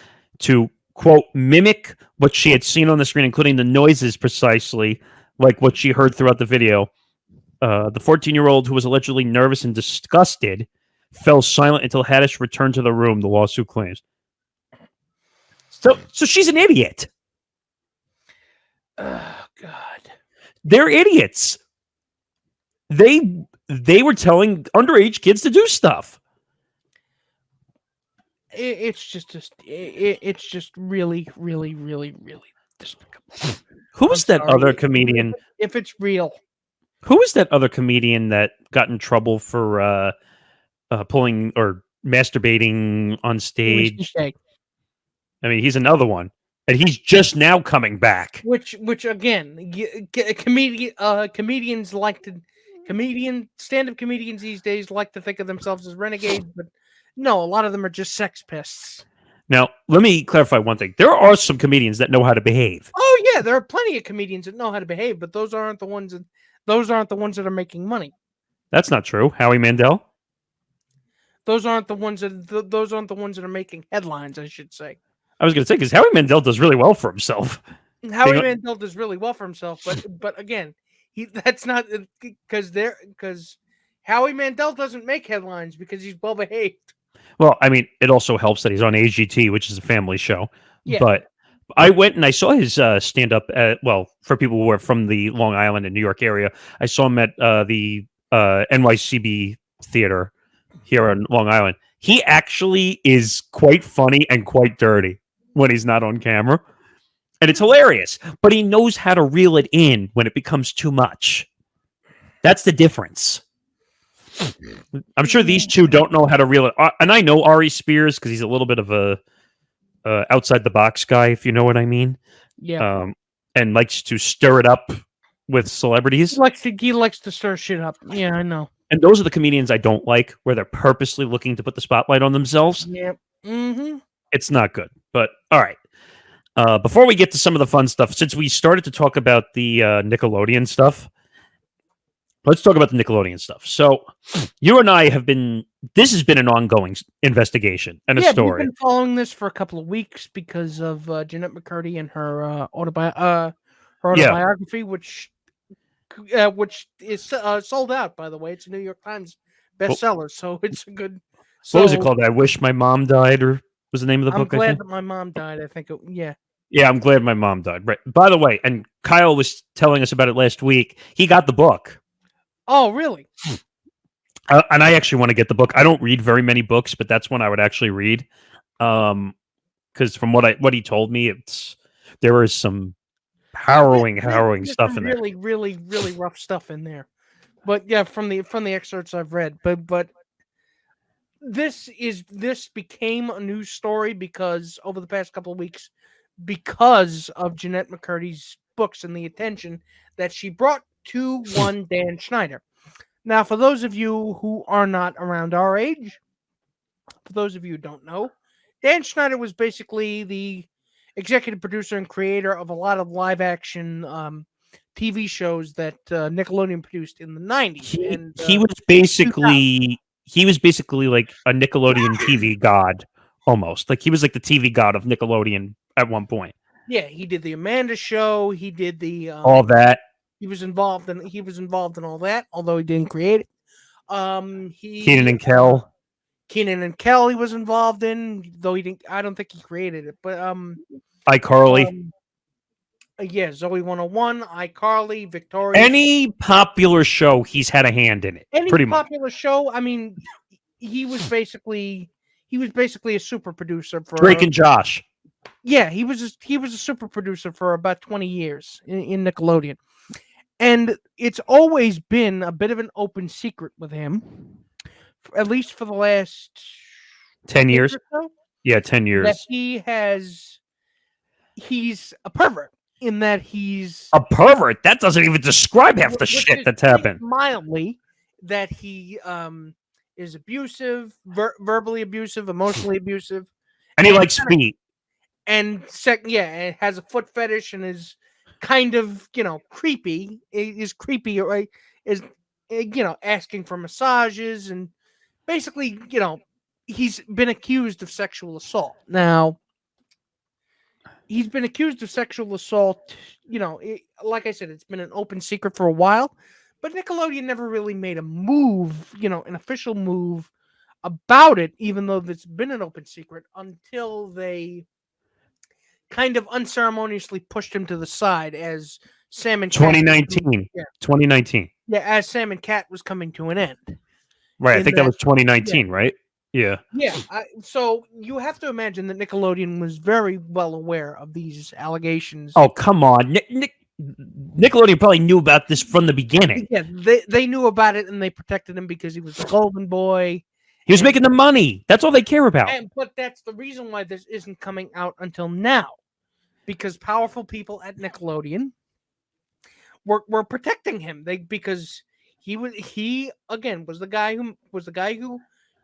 Speaker 2: to, quote, mimic what she had seen on the screen, including the noises precisely like what she heard throughout the video. The 14-year-old, who was allegedly nervous and disgusted, fell silent until Haddish returned to the room, the lawsuit claims. So she's an idiot.
Speaker 3: Oh, God.
Speaker 2: They're idiots. They were telling underage kids to do stuff.
Speaker 3: It's just really, really, really, really despicable.
Speaker 2: Who was that other comedian?
Speaker 3: If it's real.
Speaker 2: Who was that other comedian that got in trouble for pulling or masturbating on stage? I mean, he's another one, and he's just now coming back.
Speaker 3: Which again, comedians like to stand-up comedians these days like to think of themselves as renegades, but no, a lot of them are just sex pests.
Speaker 2: Now, let me clarify one thing. There are some comedians that know how to behave.
Speaker 3: Oh yeah, there are plenty of comedians that know how to behave, but those aren't the ones that are making money.
Speaker 2: That's not true. Howie Mandel?
Speaker 3: Those aren't the ones that are making headlines, I should say.
Speaker 2: I was going to say, because Howie Mandel does really well for himself.
Speaker 3: Howie Mandel does really well for himself, but again, that's not because Howie Mandel doesn't make headlines because he's well behaved.
Speaker 2: Well, I mean, it also helps that he's on AGT, which is a family show.
Speaker 3: Yeah.
Speaker 2: But I went and I saw his stand-up for people who are from the Long Island and New York area. I saw him at the NYCB Theater here on Long Island. He actually is quite funny and quite dirty when he's not on camera. And it's hilarious. But he knows how to reel it in when it becomes too much. That's the difference. I'm sure these two don't know how to reel it. And I know Ari Spears because he's a little bit of a outside the box guy, if you know what I mean.
Speaker 3: Yeah.
Speaker 2: And likes to stir it up with celebrities.
Speaker 3: He likes to stir shit up. Yeah, I know.
Speaker 2: And those are the comedians I don't like, where they're purposely looking to put the spotlight on themselves.
Speaker 3: Yep. Mm-hmm.
Speaker 2: It's not good. But all right. Before we get to some of the fun stuff, since we started to talk about the Nickelodeon stuff, let's talk about the Nickelodeon stuff. So you and I this has been an ongoing investigation and a story.
Speaker 3: We've been following this for a couple of weeks because of Jeanette McCurdy and her autobiography, which is sold out, by the way. It's a New York Times bestseller, so it's a good...
Speaker 2: What was it called? I Wish My Mom Died, or was the name of the book?
Speaker 3: I'm glad that my mom died. I think
Speaker 2: Yeah, I'm glad my mom died. Right. By the way, and Kyle was telling us about it last week. He got the book.
Speaker 3: Oh, really?
Speaker 2: And I actually want to get the book. I don't read very many books, but that's one I would actually read. Because from what he told me, there is some harrowing stuff in there.
Speaker 3: Really, really, really rough stuff in there. But yeah, from the excerpts I've read, but this became a news story because over the past couple of weeks, because of Jeanette McCurdy's books and the attention that she brought to one Dan Schneider. Now, for those of you who are not around our age, for those of you who don't know, Dan Schneider was basically the executive producer and creator of a lot of live-action TV shows that Nickelodeon produced in the 90s.
Speaker 2: He was basically like a Nickelodeon TV god, almost. Like he was like the TV god of Nickelodeon at one point.
Speaker 3: Yeah, he did the Amanda Show. He did the
Speaker 2: all that.
Speaker 3: He was involved in all that, although he didn't create it.
Speaker 2: Kenan and Kel.
Speaker 3: Kenan and Kel he was involved in, though he didn't. I don't think he created it, but
Speaker 2: iCarly.
Speaker 3: Yeah, Zoe 101, iCarly, Victoria.
Speaker 2: Any popular show, he's had a hand in it.
Speaker 3: Any popular show. I mean, he was basically a super producer for
Speaker 2: Drake and Josh.
Speaker 3: Yeah, he was a super producer for about 20 years in Nickelodeon. And it's always been a bit of an open secret with him, at least for the last
Speaker 2: 10 years.
Speaker 3: So,
Speaker 2: yeah, 10 years.
Speaker 3: That he's a pervert in that he's
Speaker 2: a pervert. That doesn't even describe half the shit that's happened.
Speaker 3: Mildly, that he is abusive, verbally abusive, emotionally abusive,
Speaker 2: and he likes feet.
Speaker 3: And has a foot fetish and is kind of, creepy. Is creepy, right? Is asking for massages and basically, he's been accused of sexual assault. Now, he's been accused of sexual assault. Like I said, it's been an open secret for a while, but Nickelodeon never really made a move, an official move about it, even though it's been an open secret, until they kind of unceremoniously pushed him to the side as Sam and Cat
Speaker 2: 2019.
Speaker 3: Yeah.
Speaker 2: 2019.
Speaker 3: Yeah, as Sam and Cat was coming to an end.
Speaker 2: Right. I
Speaker 3: In
Speaker 2: think that was 2019, right? Yeah.
Speaker 3: Yeah. So you have to imagine that Nickelodeon was very well aware of these allegations.
Speaker 2: Oh, come on. Nickelodeon probably knew about this from the beginning.
Speaker 3: Yeah, they knew about it and they protected him because he was the golden boy.
Speaker 2: He was making the money. That's all they care about.
Speaker 3: But that's the reason why this isn't coming out until now, because powerful people at Nickelodeon were protecting him. Because he again was the guy who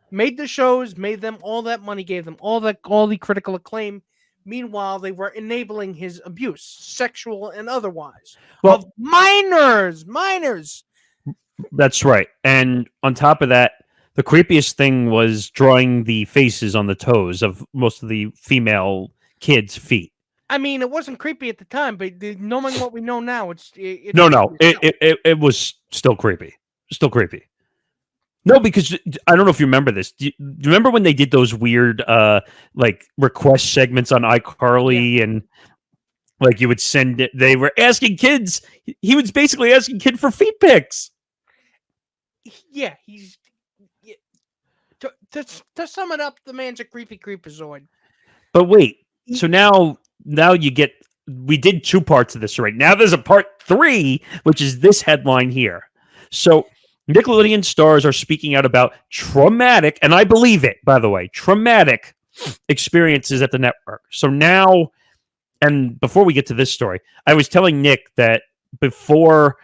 Speaker 3: made the shows, made them all that money, gave them all the critical acclaim. Meanwhile, they were enabling his abuse, sexual and otherwise, of minors.
Speaker 2: That's right. And on top of that, the creepiest thing was drawing the faces on the toes of most of the female kids' feet.
Speaker 3: I mean, it wasn't creepy at the time, but knowing what we know now, it's
Speaker 2: no. It was still creepy. Still creepy. No, because I don't know if you remember this. Do you remember when they did those weird like request segments on iCarly and like you would send it? They were asking kids. He was basically asking kid for feet pics.
Speaker 3: Yeah, he's to sum it up, the man's a creepy creepazoid.
Speaker 2: But wait, so now we did 2 parts of this right now. There's a part 3, which is this headline here. So Nickelodeon stars are speaking out about traumatic, and I believe it, by the way, traumatic experiences at the network. So now, and before we get to this story, I was telling Nick that before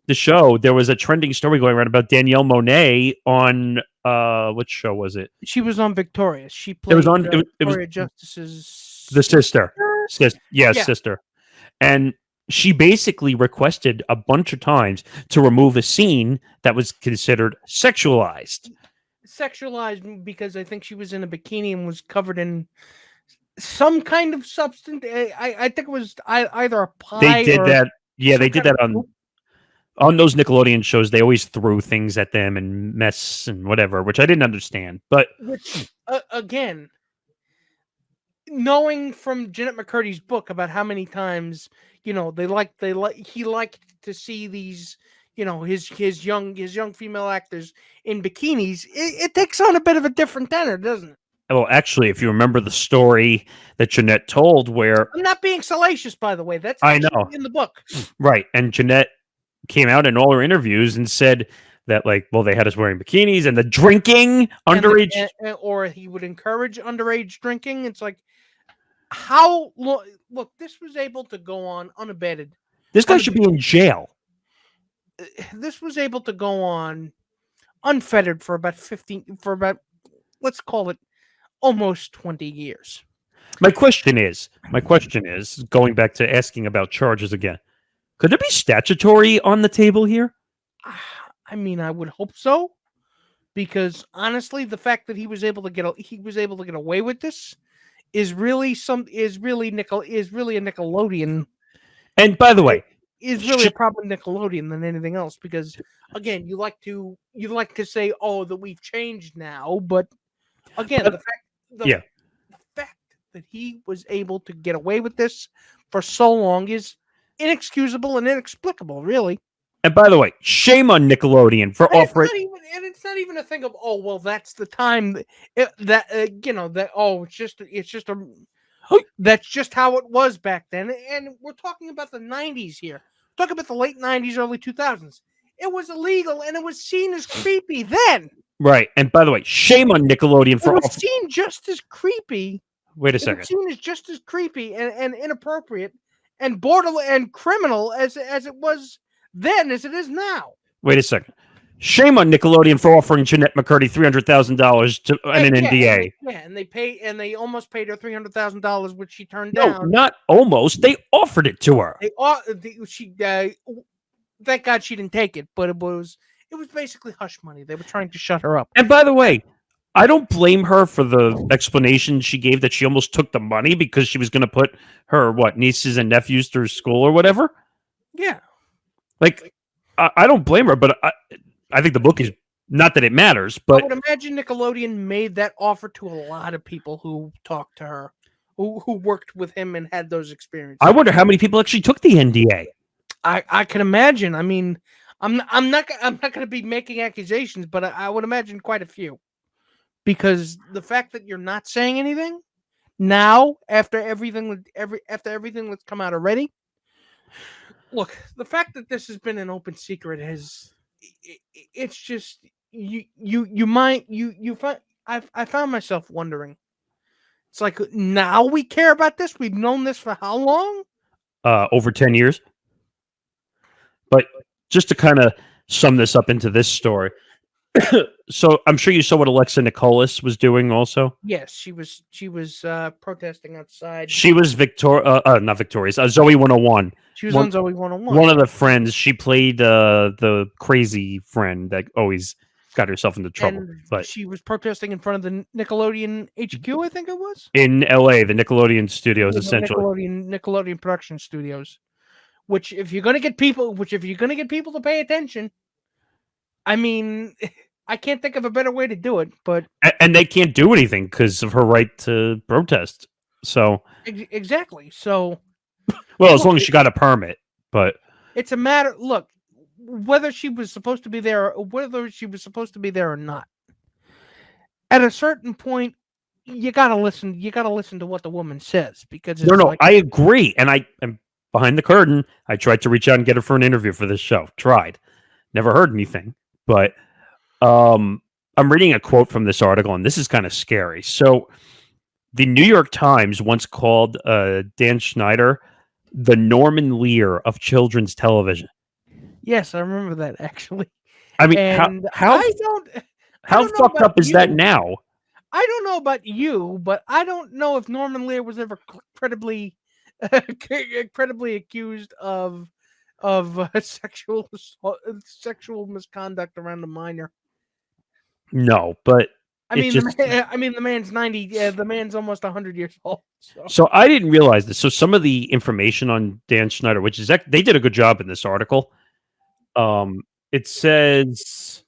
Speaker 2: the show, there was a trending story going around about Danielle Monet on, what show was it?
Speaker 3: She was on Victorious. She played Victoria Justice's
Speaker 2: the sister. Sister. And she basically requested a bunch of times to remove a scene that was considered sexualized.
Speaker 3: Sexualized because I think she was in a bikini and was covered in some kind of substance. I think it was either a pie.
Speaker 2: They did that. Yeah, they did that on those Nickelodeon shows. They always threw things at them and mess and whatever, which I didn't understand. But
Speaker 3: which again, knowing from Jeanette McCurdy's book about how many times he liked to see these, his young female actors in bikinis, it takes on a bit of a different tenor, doesn't it?
Speaker 2: Well, actually, if you remember the story that Jeanette told, where
Speaker 3: I'm not being salacious, by the way, that's
Speaker 2: I know
Speaker 3: in the book,
Speaker 2: right? And Jeanette came out in all her interviews and said that, they had us wearing bikinis and the drinking underage,
Speaker 3: or he would encourage underage drinking. It's like, how long? Look, this was able to go on unabated.
Speaker 2: This guy should be in jail.
Speaker 3: This was able to go on unfettered for about let's call it almost 20 years.
Speaker 2: My question is going back to asking about charges again. Could there be statutory on the table here?
Speaker 3: I mean, I would hope so, because honestly, the fact that he was able to get away with this is really a Nickelodeon.
Speaker 2: And by the way,
Speaker 3: is really a problem with Nickelodeon than anything else, because again, you like to say, oh, that we've changed now, but again, the fact that he was able to get away with this for so long is inexcusable and inexplicable, really.
Speaker 2: And by the way, shame on Nickelodeon for offering.
Speaker 3: It's not even a thing of, oh, well, that's the time that's just how it was back then. And we're talking about the 90s here. We're talking about the late 90s, early 2000s. It was illegal and it was seen as creepy then.
Speaker 2: Right. And by the way, shame on Nickelodeon for
Speaker 3: offering. It was seen just as creepy.
Speaker 2: Wait a second.
Speaker 3: It was seen as just as creepy and inappropriate and borderline and criminal as it was then as it is now.
Speaker 2: Wait a second. Shame on Nickelodeon for offering Jeanette McCurdy $300,000 to an NDA.
Speaker 3: And they almost paid her $300,000, which she turned down.
Speaker 2: No, not almost. They offered it to her.
Speaker 3: Thank God she didn't take it, but it was basically hush money. They were trying to shut her up.
Speaker 2: And by the way, I don't blame her for the explanation she gave that she almost took the money because she was going to put her nieces and nephews through school or whatever.
Speaker 3: Yeah,
Speaker 2: I don't blame her, but I think the book is Not that it matters,
Speaker 3: I
Speaker 2: but
Speaker 3: would imagine Nickelodeon made that offer to a lot of people who talked to her, who worked with him and had those experiences.
Speaker 2: I wonder how many people actually took the NDA.
Speaker 3: I can imagine. I mean, I'm not going to be making accusations, but I would imagine quite a few, because the fact that you're not saying anything now after everything that's come out already. Look, the fact that this has been an open secret it's just I found myself wondering. It's like, now we care about this. We've known this for how long?
Speaker 2: Over 10 years. But just to kind of sum this up into this story. So I'm sure you saw what Alexa Nicholas was doing also.
Speaker 3: Yes, she was protesting outside.
Speaker 2: She was not victorious. Zoe 101.
Speaker 3: She was on Zoe 101.
Speaker 2: One of the friends. She played the crazy friend that always got herself into trouble.
Speaker 3: And
Speaker 2: but
Speaker 3: she was protesting in front of the Nickelodeon HQ, I think it was.
Speaker 2: In LA, the Nickelodeon studios, essentially.
Speaker 3: Nickelodeon production studios. Which if you're gonna get people to pay attention, I mean, I can't think of a better way to do it, but
Speaker 2: and they can't do anything because of her right to protest. So
Speaker 3: exactly. So,
Speaker 2: well, as long as she got a permit, but
Speaker 3: it's a matter. Look, whether she was supposed to be there or not, at a certain point, you gotta listen. You gotta listen to what the woman says, because it's
Speaker 2: I agree, and I am behind the curtain. I tried to reach out and get her for an interview for this show. Tried, never heard anything, but. I'm reading a quote from this article, and this is kind of scary. So, the New York Times once called Dan Schneider the Norman Lear of children's television.
Speaker 3: Yes, I remember that, actually.
Speaker 2: I mean, how fucked up is that now?
Speaker 3: I don't know about you, but I don't know if Norman Lear was ever credibly accused of sexual misconduct around a minor.
Speaker 2: No, but
Speaker 3: the man's 90. The man's almost 100 years old.
Speaker 2: So I didn't realize this. So some of the information on Dan Schneider, which is they did a good job in this article. It says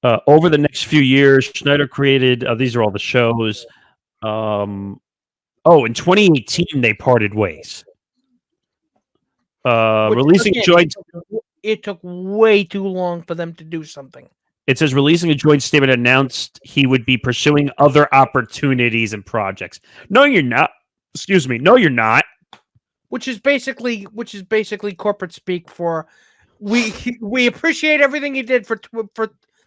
Speaker 2: over the next few years, Schneider created. These are all the shows. In 2018 they parted ways. Releasing a joint.
Speaker 3: It took way too long for them to do something.
Speaker 2: It says releasing a joint statement announced he would be pursuing other opportunities and projects. No, you're not. Excuse me. No, you're not.
Speaker 3: Which is basically corporate speak for we appreciate everything you did for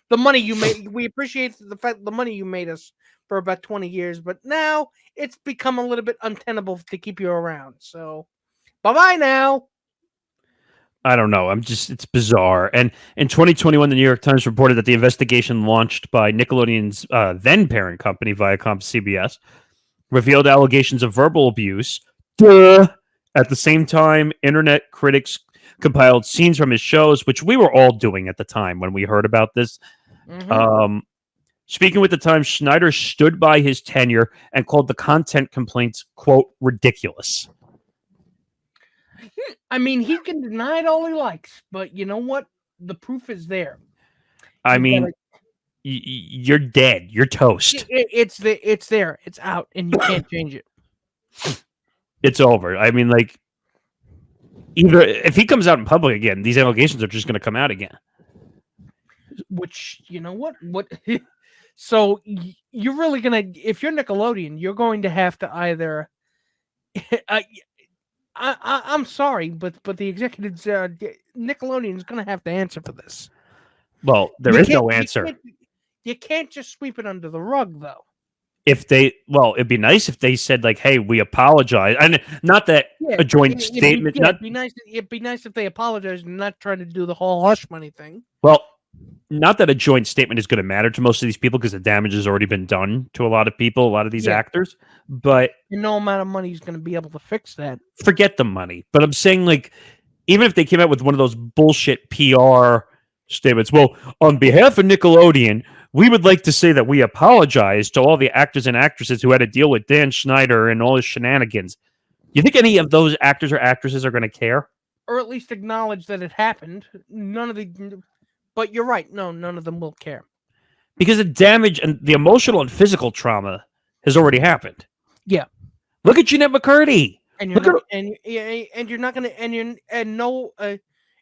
Speaker 3: the money you made. We appreciate the money you made us for about 20 years, but now it's become a little bit untenable to keep you around. So, bye-bye now.
Speaker 2: I don't know. It's bizarre. And in 2021, the New York Times reported that the investigation launched by Nickelodeon's then parent company, Viacom CBS, revealed allegations of verbal abuse. Duh. At the same time, internet critics compiled scenes from his shows, which we were all doing at the time when we heard about this. Mm-hmm. Speaking with the Times, Schneider stood by his tenure and called the content complaints, quote, ridiculous.
Speaker 3: I mean, he can deny it all he likes, but you know what? The proof is there.
Speaker 2: You're dead. You're toast.
Speaker 3: It's there. It's out, and you can't change it.
Speaker 2: It's over. I mean, like, either if he comes out in public again, these allegations are just going to come out again.
Speaker 3: Which, you know what? So you're really going to, if you're Nickelodeon, you're going to have to either. I'm sorry, but the executives, Nickelodeon is going to have to answer for this.
Speaker 2: Well, there is no answer.
Speaker 3: You can't just sweep it under the rug, though.
Speaker 2: It'd be nice if they said, like, "Hey, we apologize," and not that a joint statement.
Speaker 3: It'd be nice if they apologized and not trying to do the whole hush money thing.
Speaker 2: Well, not that a joint statement is going to matter to most of these people because the damage has already been done to a lot of people, a lot of these actors. But
Speaker 3: no amount of money is going to be able to fix that.
Speaker 2: Forget the money. But I'm saying, like, even if they came out with one of those bullshit PR statements, well, on behalf of Nickelodeon, we would like to say that we apologize to all the actors and actresses who had to deal with Dan Schneider and all his shenanigans. You think any of those actors or actresses are going to care?
Speaker 3: Or at least acknowledge that it happened. But you're right. No, none of them will care.
Speaker 2: because the damage and the emotional and physical trauma has already happened.
Speaker 3: Yeah.
Speaker 2: Look at Jeanette McCurdy.
Speaker 3: And you're not, and you're not gonna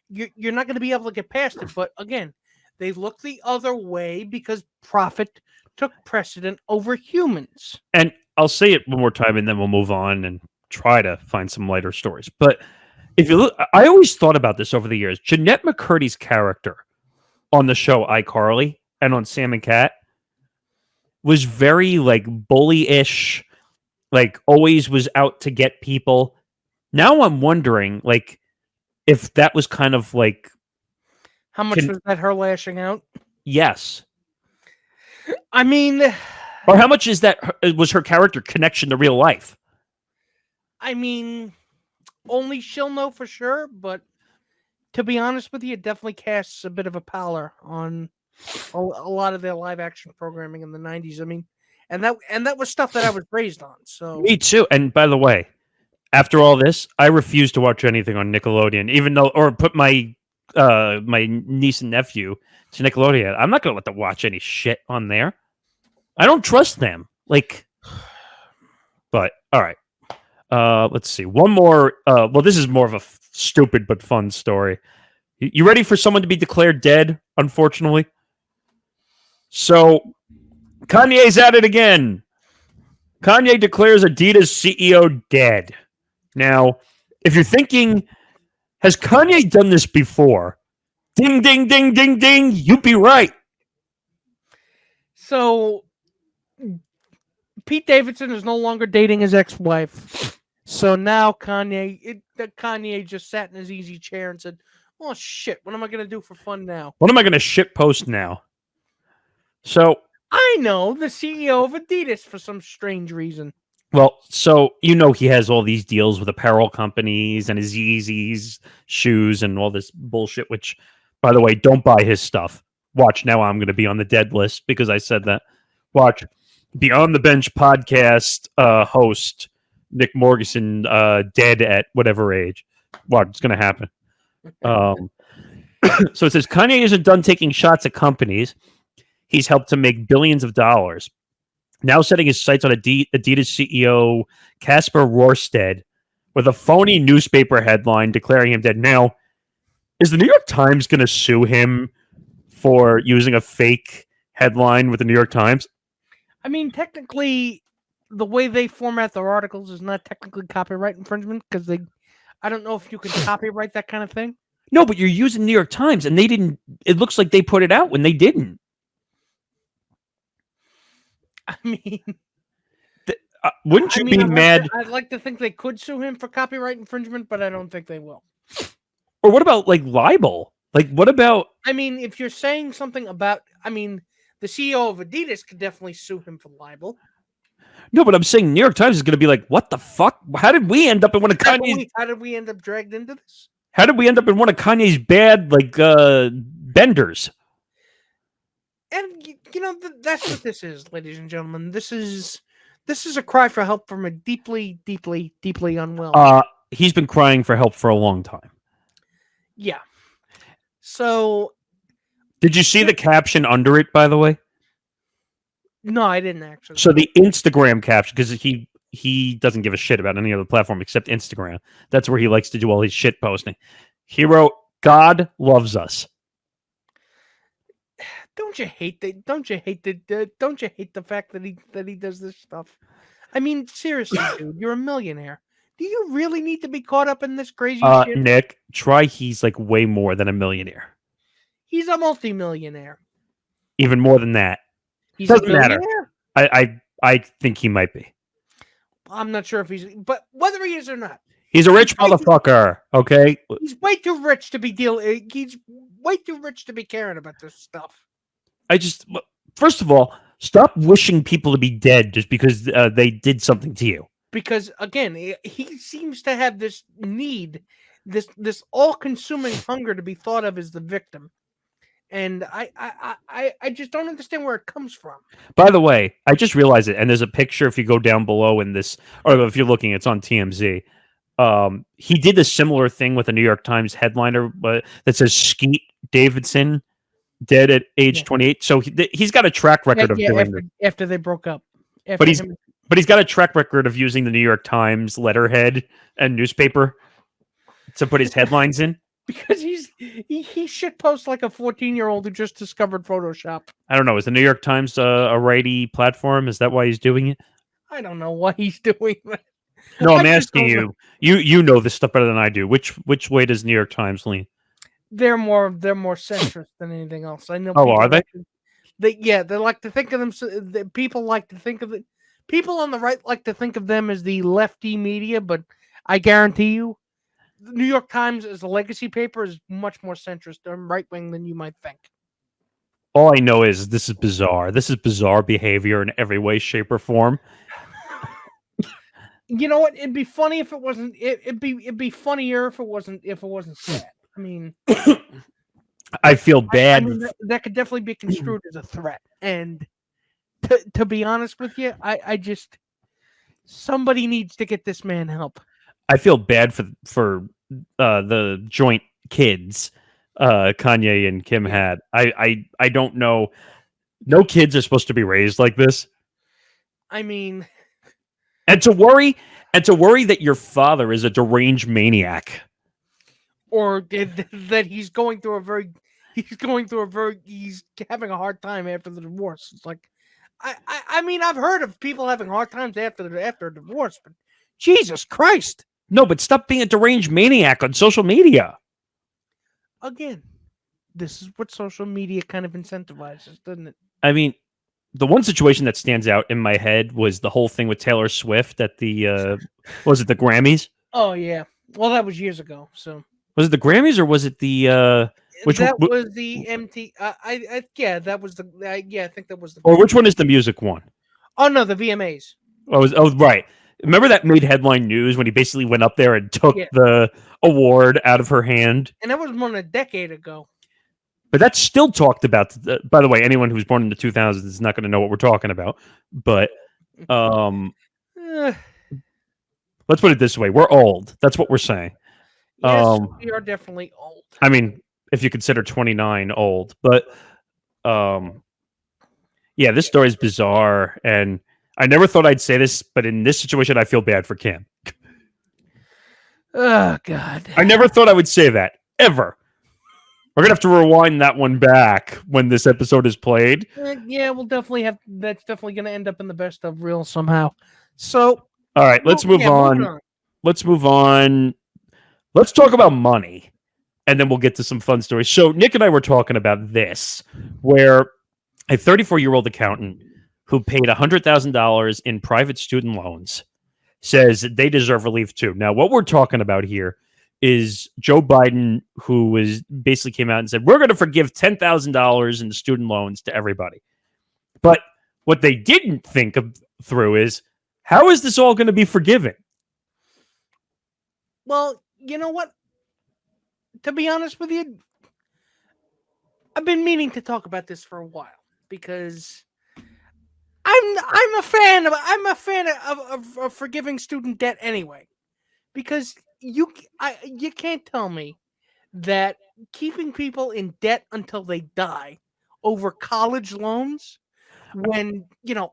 Speaker 3: you're not gonna be able to get past it. But again, they look the other way because profit took precedent over humans.
Speaker 2: And I'll say it one more time, and then we'll move on and try to find some lighter stories. But if you look, I always thought about this over the years. Jeanette McCurdy's character on the show iCarly and on Sam and Cat was very like bully-ish, like always was out to get people. Now I'm wondering, like, if that was kind of like,
Speaker 3: how much was that her lashing out?
Speaker 2: Yes.
Speaker 3: I mean,
Speaker 2: or how much is that was her character connection to real life?
Speaker 3: I mean, only she'll know for sure. But to be honest with you, it definitely casts a bit of a pallor on a lot of their live action programming in the '90s. I mean, and that was stuff that I was raised on. So
Speaker 2: me too. And by the way, after all this, I refuse to watch anything on Nickelodeon, even though, or put my my niece and nephew to Nickelodeon. I'm not going to let them watch any shit on there. I don't trust them. Like, but all right. Let's see. One more. Well, this is more of a stupid but fun story. You ready for someone to be declared dead? Unfortunately. So, Kanye's at it again. Kanye declares Adidas CEO dead. Now, if you're thinking, has Kanye done this before? Ding, ding, ding, ding, ding. You'd be right.
Speaker 3: So, Pete Davidson is no longer dating his ex-wife. So now Kanye just sat in his easy chair and said, "Oh shit, what am I going to do for fun now?
Speaker 2: What am I going to shit post now?" So
Speaker 3: I know the CEO of Adidas for some strange reason.
Speaker 2: Well, so you know he has all these deals with apparel companies and his Yeezys shoes and all this bullshit, which, by the way, don't buy his stuff. Watch, now I'm going to be on the dead list because I said that. Watch, Beyond the Bench podcast host Nick Morgasen dead at whatever age. Watch, it's going to happen. So it says, Kanye isn't done taking shots at companies. He's helped to make billions of dollars. Now setting his sights on Adidas CEO Casper Rorsted with a phony newspaper headline declaring him dead. Now, is the New York Times going to sue him for using a fake headline with the New York Times?
Speaker 3: I mean, technically, the way they format their articles is not technically copyright infringement because I don't know if you can copyright that kind of thing.
Speaker 2: No, but you're using New York Times, and they didn't. It looks like they put it out when they didn't.
Speaker 3: I mean,
Speaker 2: wouldn't you be mad?
Speaker 3: I'd like to think they could sue him for copyright infringement, but I don't think they will.
Speaker 2: Or what about like libel? Like what about?
Speaker 3: I mean, if you're saying something about, the CEO of Adidas could definitely sue him for libel.
Speaker 2: No, but I'm saying New York Times is going to be like, what the fuck? How did we end up in one of Kanye's?
Speaker 3: How did we end up dragged into this?
Speaker 2: How did we end up in one of Kanye's bad benders?
Speaker 3: And that's what this is, ladies and gentlemen. This is a cry for help from a deeply, deeply, deeply unwell.
Speaker 2: He's been crying for help for a long time.
Speaker 3: Yeah. So,
Speaker 2: did you see the caption under it? By the way,
Speaker 3: no, I didn't actually.
Speaker 2: So the Instagram caption, because he doesn't give a shit about any other platform except Instagram. That's where he likes to do all his shit posting. He wrote, "God loves us."
Speaker 3: Don't you hate the fact that he does this stuff? I mean, seriously, dude, you're a millionaire. Do you really need to be caught up in this crazy shit?
Speaker 2: Nick, he's like way more than a millionaire.
Speaker 3: He's a multimillionaire.
Speaker 2: Even more than that.
Speaker 3: He's
Speaker 2: Doesn't
Speaker 3: a millionaire?
Speaker 2: matter. I think he might be.
Speaker 3: I'm not sure if but whether he is or not.
Speaker 2: He's a rich motherfucker, okay?
Speaker 3: He's way too rich to be he's way too rich to be caring about this stuff.
Speaker 2: First of all, stop wishing people to be dead just because they did something to you.
Speaker 3: Because again, he seems to have this need, this all-consuming hunger to be thought of as the victim, and I just don't understand where it comes from.
Speaker 2: By the way, I just realized it, and there's a picture if you go down below in this, or if you're looking, it's on TMZ. He did a similar thing with a New York Times headliner that says Skeet Davidson dead at age
Speaker 3: Yeah.
Speaker 2: 28. So he's got a track record of doing this.
Speaker 3: after they broke up.
Speaker 2: But he's got a track record of using the New York Times letterhead and newspaper to put his headlines in.
Speaker 3: Because he shit posts like a 14-year-old who just discovered Photoshop.
Speaker 2: I don't know. Is the New York Times a righty platform? Is that why he's doing it?
Speaker 3: I don't know why he's doing that.
Speaker 2: No, I'm asking you. You know this stuff better than I do. Which way does New York Times lean?
Speaker 3: They're more centrist than anything else. I know.
Speaker 2: Oh, are they?
Speaker 3: They like to think of them. People like to think of it. People on the right like to think of them as the lefty media, but I guarantee you, the New York Times as a legacy paper is much more centrist and right wing than you might think.
Speaker 2: All I know is this is bizarre. This is bizarre behavior in every way, shape, or form.
Speaker 3: You know what? It'd be funny if it wasn't. It'd be funnier if it wasn't sad. I mean,
Speaker 2: I feel bad.
Speaker 3: I mean, that could definitely be construed as a threat. And to be honest with you, I just somebody needs to get this man help.
Speaker 2: I feel bad for the joint kids Kanye and Kim had. I don't know. No kids are supposed to be raised like this.
Speaker 3: I mean,
Speaker 2: and to worry that your father is a deranged maniac,
Speaker 3: or that he's having a hard time after the divorce. It's like, I mean, I've heard of people having hard times after a divorce, but Jesus Christ.
Speaker 2: No, but stop being a deranged maniac on social media.
Speaker 3: Again, this is what social media kind of incentivizes, doesn't it?
Speaker 2: I mean, the one situation that stands out in my head was the whole thing with Taylor Swift at the was it the Grammys?
Speaker 3: Oh yeah. Well, that was years ago. So
Speaker 2: was it the Grammys or was it the
Speaker 3: was the MT? That was the I think that was the.
Speaker 2: Or which one is the music one?
Speaker 3: Oh no, the VMAs.
Speaker 2: Oh right. Remember that made headline news when he basically went up there and took the award out of her hand?
Speaker 3: And that was more than a decade ago.
Speaker 2: But that's still talked about. By the way, anyone who's born in the 2000s is not going to know what we're talking about. But let's put it this way. We're old. That's what we're saying.
Speaker 3: Yes, we are definitely old.
Speaker 2: I mean, if you consider 29 old. But yeah, this story is bizarre. And I never thought I'd say this, but in this situation, I feel bad for Kim.
Speaker 3: Oh, God.
Speaker 2: I never thought I would say that, ever. We're going to have to rewind that one back when this episode is played.
Speaker 3: Yeah, we'll definitely have... That's definitely going to end up in the best of reel somehow. So...
Speaker 2: All right, let's move on. Let's move on. Let's talk about money, and then we'll get to some fun stories. So Nick and I were talking about this, where a 34-year-old accountant who paid $100,000 in private student loans says they deserve relief too. Now, what we're talking about here is Joe Biden, who was basically came out and said, we're going to forgive $10,000 in student loans to everybody. But what they didn't think through is, how is this all going to be forgiven?
Speaker 3: Well, you know what? To be honest with you, I've been meaning to talk about this for a while because I'm a fan of forgiving student debt anyway, because you can't tell me that keeping people in debt until they die over college loans, when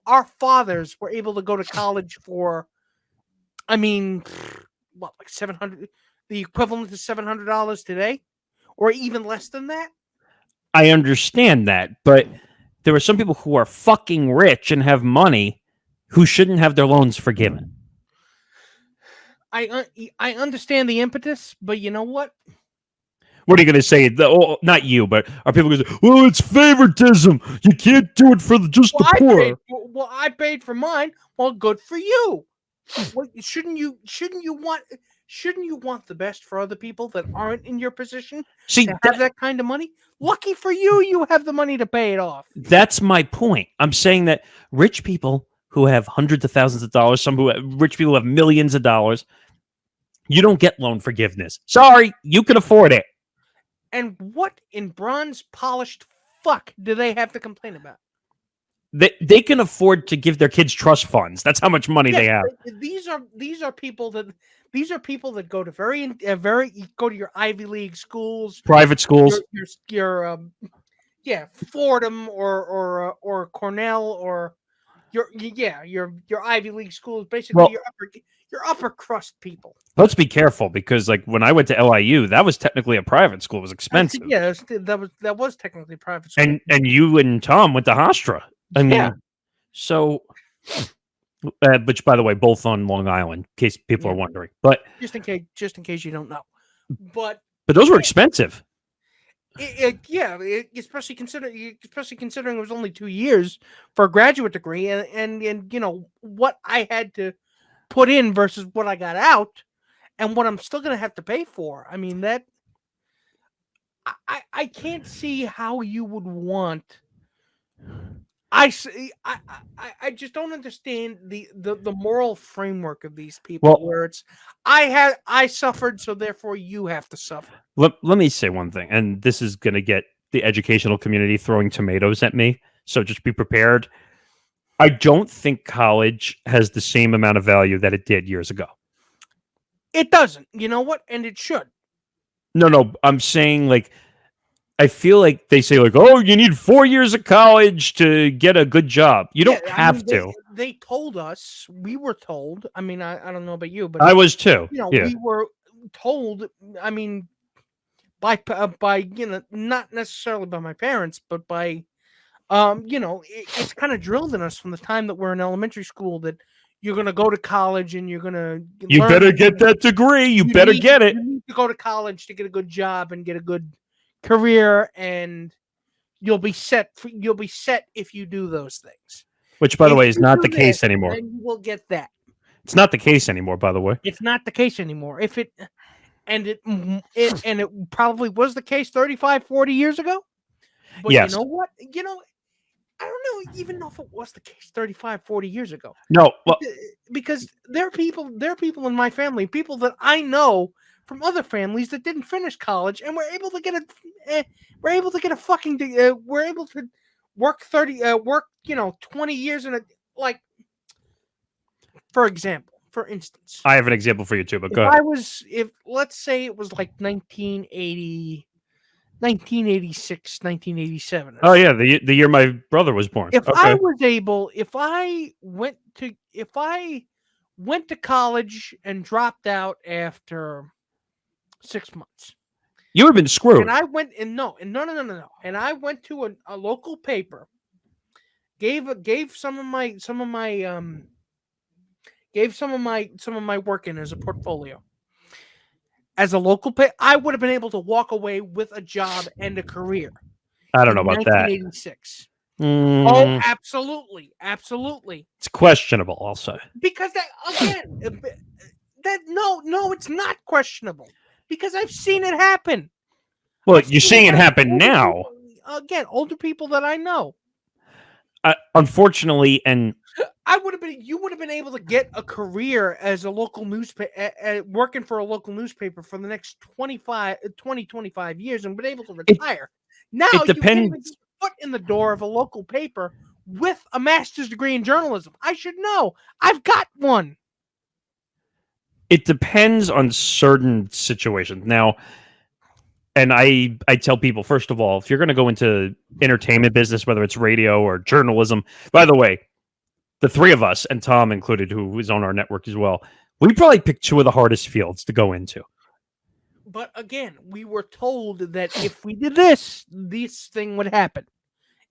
Speaker 3: our fathers were able to go to college for, I mean, what, like $700, the equivalent to $700 today, or even less than that.
Speaker 2: I understand that, but there are some people who are fucking rich and have money who shouldn't have their loans forgiven.
Speaker 3: I understand the impetus, but you know what?
Speaker 2: What are you going to say? Not you, but are people going to say, well, it's favoritism. You can't do it for just the poor.
Speaker 3: I paid for mine. Well, good for you. Shouldn't you want the best for other people that aren't in your position to have that kind of money? Lucky for you, you have the money to pay it off.
Speaker 2: That's my point. I'm saying that rich people who have hundreds of thousands of dollars, rich people who have millions of dollars, you don't get loan forgiveness. Sorry, you can afford it.
Speaker 3: And what in bronze polished fuck do they have to complain about?
Speaker 2: They can afford to give their kids trust funds. That's how much money they have.
Speaker 3: These are people that go to go to your Ivy League schools,
Speaker 2: private schools,
Speaker 3: your Fordham or Cornell or your Ivy League schools, basically
Speaker 2: Well,
Speaker 3: your upper crust people.
Speaker 2: let's be careful because, like, when I went to LIU, that was technically a private school. It was expensive.
Speaker 3: Yeah, that was technically private school.
Speaker 2: And you and Tom went to Hofstra. I mean, so, which, by the way, both on Long Island, in case people are wondering. But
Speaker 3: just in case you don't know. But
Speaker 2: those were expensive.
Speaker 3: Especially considering it was only 2 years for a graduate degree, and you know what I had to put in versus what I got out, and what I'm still going to have to pay for. I mean, that I can't see how you would want. I just don't understand the moral framework of these people, where it's I suffered, so therefore you have to suffer.
Speaker 2: Let me say one thing, and this is going to get the educational community throwing tomatoes at me, so just be prepared. I don't think college has the same amount of value that it did years ago.
Speaker 3: It doesn't. You know what? And it should.
Speaker 2: No, I'm saying, like, I feel like they say, like, oh, you need 4 years of college to get a good job. You don't have to.
Speaker 3: They told us, we were told, I mean, I don't know about you, but
Speaker 2: I was too.
Speaker 3: You know, we were told, I mean, by you know, not necessarily by my parents, but by you know, it's kind of drilled in us from the time that we're in elementary school that you're going to go to college and you're going to
Speaker 2: better get that degree. You better get it.
Speaker 3: You need to go to college to get a good job and get a good career, and you'll be set if you do those things.
Speaker 2: Which, by the way, is not the case anymore.
Speaker 3: Then you will get that.
Speaker 2: It's not the case anymore, by the way.
Speaker 3: It's not the case anymore. It probably was the case 35, 40 years ago. But
Speaker 2: yes.
Speaker 3: You know what? You know, I don't know even know if it was the case 35, 40 years ago.
Speaker 2: No, well,
Speaker 3: because there are people in my family, people that I know from other families that didn't finish college and were able to get a fucking we're able to work 20 years in a, like, for instance,
Speaker 2: I have an example for you too, but go ahead.
Speaker 3: If let's say it was like 1980, 1986, 1987.
Speaker 2: Oh yeah, the year my brother was born.
Speaker 3: If I went to college and dropped out after 6 months,
Speaker 2: you would have been screwed.
Speaker 3: And I went no. And I went to a local paper, gave some of my work in as a portfolio. As a local pay, I would have been able to walk away with a job and a career.
Speaker 2: I don't know about
Speaker 3: 1986.
Speaker 2: That.
Speaker 3: Oh, absolutely.
Speaker 2: It's questionable, also.
Speaker 3: Because no, it's not questionable. Because I've seen it happen.
Speaker 2: Well, you're seeing it happen now.
Speaker 3: Again, older people that I know.
Speaker 2: Unfortunately, and
Speaker 3: you would have been able to get a career as a local newspaper, working for a local newspaper for the next 25 years and been able to retire. Now
Speaker 2: it depends.
Speaker 3: You can't even get your foot in the door of a local paper with a master's degree in journalism. I should know. I've got one.
Speaker 2: It depends on certain situations. Now, and I tell people, first of all, if you're going to go into entertainment business, whether it's radio or journalism, by the way, the three of us, and Tom included, who is on our network as well, we probably picked two of the hardest fields to go into.
Speaker 3: But again, we were told that if we did this thing would happen.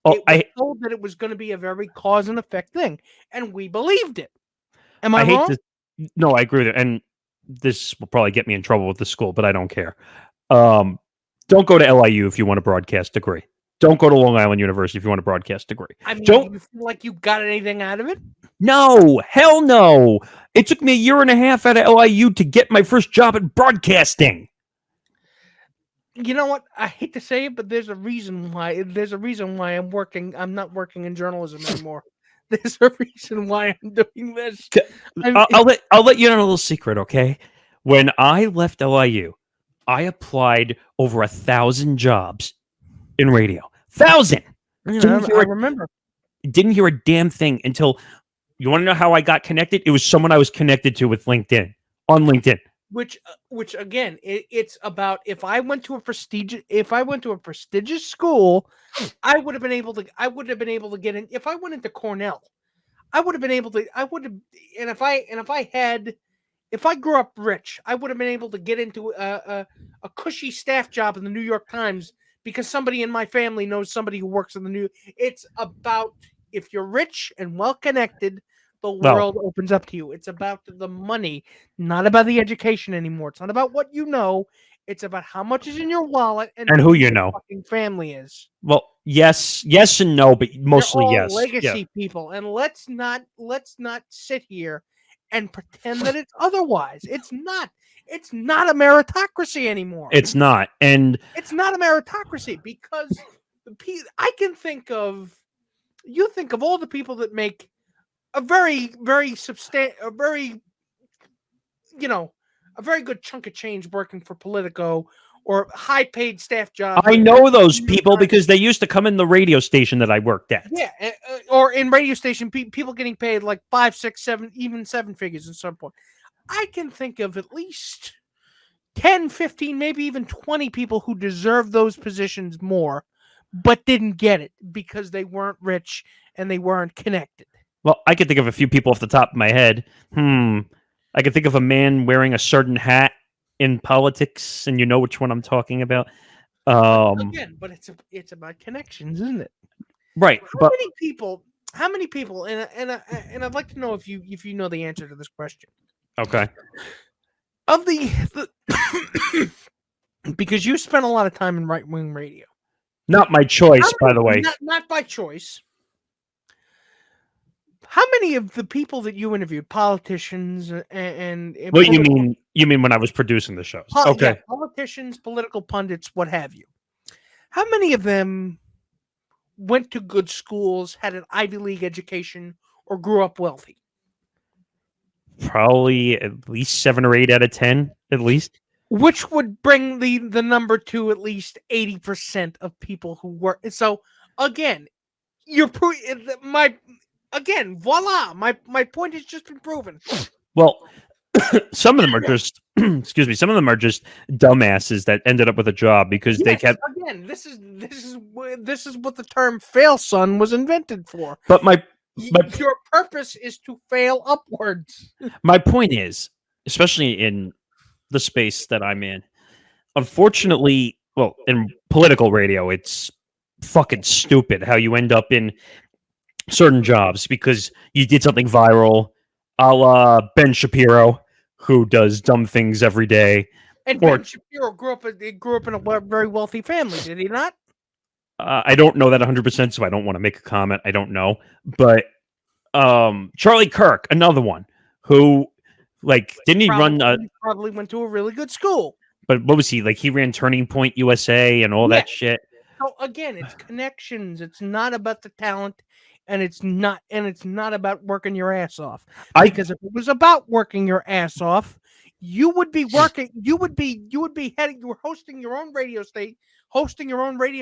Speaker 2: Oh,
Speaker 3: I was told that it was going to be a very cause and effect thing, and we believed it. Am I wrong?
Speaker 2: No, I agree with it. And this will probably get me in trouble with the school, but I don't care. Don't go to LIU if you want a broadcast degree. Don't go to Long Island University if you want a broadcast degree.
Speaker 3: I mean, do you feel like you got anything out of it?
Speaker 2: No, hell no. It took me a year and a half out of LIU to get my first job in broadcasting.
Speaker 3: You know what? I hate to say it, but there's a reason why. There's a reason why I'm not working in journalism anymore. There's a reason why I'm doing this.
Speaker 2: I'll let you in on a little secret, okay? When I left LIU, I applied over 1,000 jobs in radio. 1,000.
Speaker 3: I remember.
Speaker 2: Didn't hear a damn thing until, you want to know how I got connected? It was someone I was connected to with LinkedIn, on LinkedIn.
Speaker 3: which again, it's about if I went to a prestigious school, I would have been able to get in. If I went into Cornell, I would have been able to. And if I grew up rich, I would have been able to get into a cushy staff job in the New York Times because somebody in my family knows somebody who works in the New. It's about if you're rich and well connected, the world opens up to you. It's about the money, not about the education anymore. It's not about what you know. It's about how much is in your wallet and
Speaker 2: who you
Speaker 3: your
Speaker 2: know.
Speaker 3: fucking family is.
Speaker 2: Well, yes and no, but mostly
Speaker 3: They're all
Speaker 2: yes.
Speaker 3: legacy people, and let's not sit here and pretend that it's otherwise. It's not. It's not a meritocracy anymore.
Speaker 2: It's not, and
Speaker 3: it's not a meritocracy because I can think of. You think of all the people that make a very, very a very good chunk of change working for Politico or high-paid staff jobs.
Speaker 2: I know those people because they used to come in the radio station that I worked at.
Speaker 3: Yeah, or in radio station, people getting paid like 5, 6, 7, even 7 figures at some point. I can think of at least 10, 15, maybe even 20 people who deserve those positions more, but didn't get it because they weren't rich and they weren't connected.
Speaker 2: Well, I could think of a few people off the top of my head. I could think of a man wearing a certain hat in politics, and you know which one I'm talking about.
Speaker 3: Again, but it's about connections, isn't it?
Speaker 2: Right.
Speaker 3: How many people? And I'd like to know if you know the answer to this question.
Speaker 2: Okay.
Speaker 3: Of the because you spent a lot of time in right-wing radio.
Speaker 2: Not my choice, by the way.
Speaker 3: Not by choice. How many of the people that you interviewed, politicians and
Speaker 2: what you mean when I was producing the shows? Okay.
Speaker 3: Yeah, politicians, political pundits, what have you. How many of them went to good schools, had an Ivy League education, or grew up wealthy?
Speaker 2: Probably at least 7 or 8 out of 10, at least.
Speaker 3: Which would bring the number to at least 80% of people who work. So again, voila, my point has just been proven.
Speaker 2: Well, some of them are just excuse me, some of them are just dumbasses that ended up with a job because they kept.
Speaker 3: Again, this is what the term "fail son" was invented for.
Speaker 2: But
Speaker 3: your purpose is to fail upwards.
Speaker 2: My point is, especially in the space that I'm in, unfortunately, well, in political radio, it's fucking stupid how you end up in certain jobs because you did something viral, a la Ben Shapiro, who does dumb things every day.
Speaker 3: And Ben Shapiro grew up in a very wealthy family, did he not?
Speaker 2: I don't know that 100%, so I don't want to make a comment. I don't know. But Charlie Kirk, another one, who, didn't he
Speaker 3: probably went to a really good school.
Speaker 2: But what was he? He ran Turning Point USA and all that shit.
Speaker 3: So again, it's connections. It's not about the talent. And it's not about working your ass off. Because if it was about working your ass off, you would be working. You would be heading. You were hosting your own radio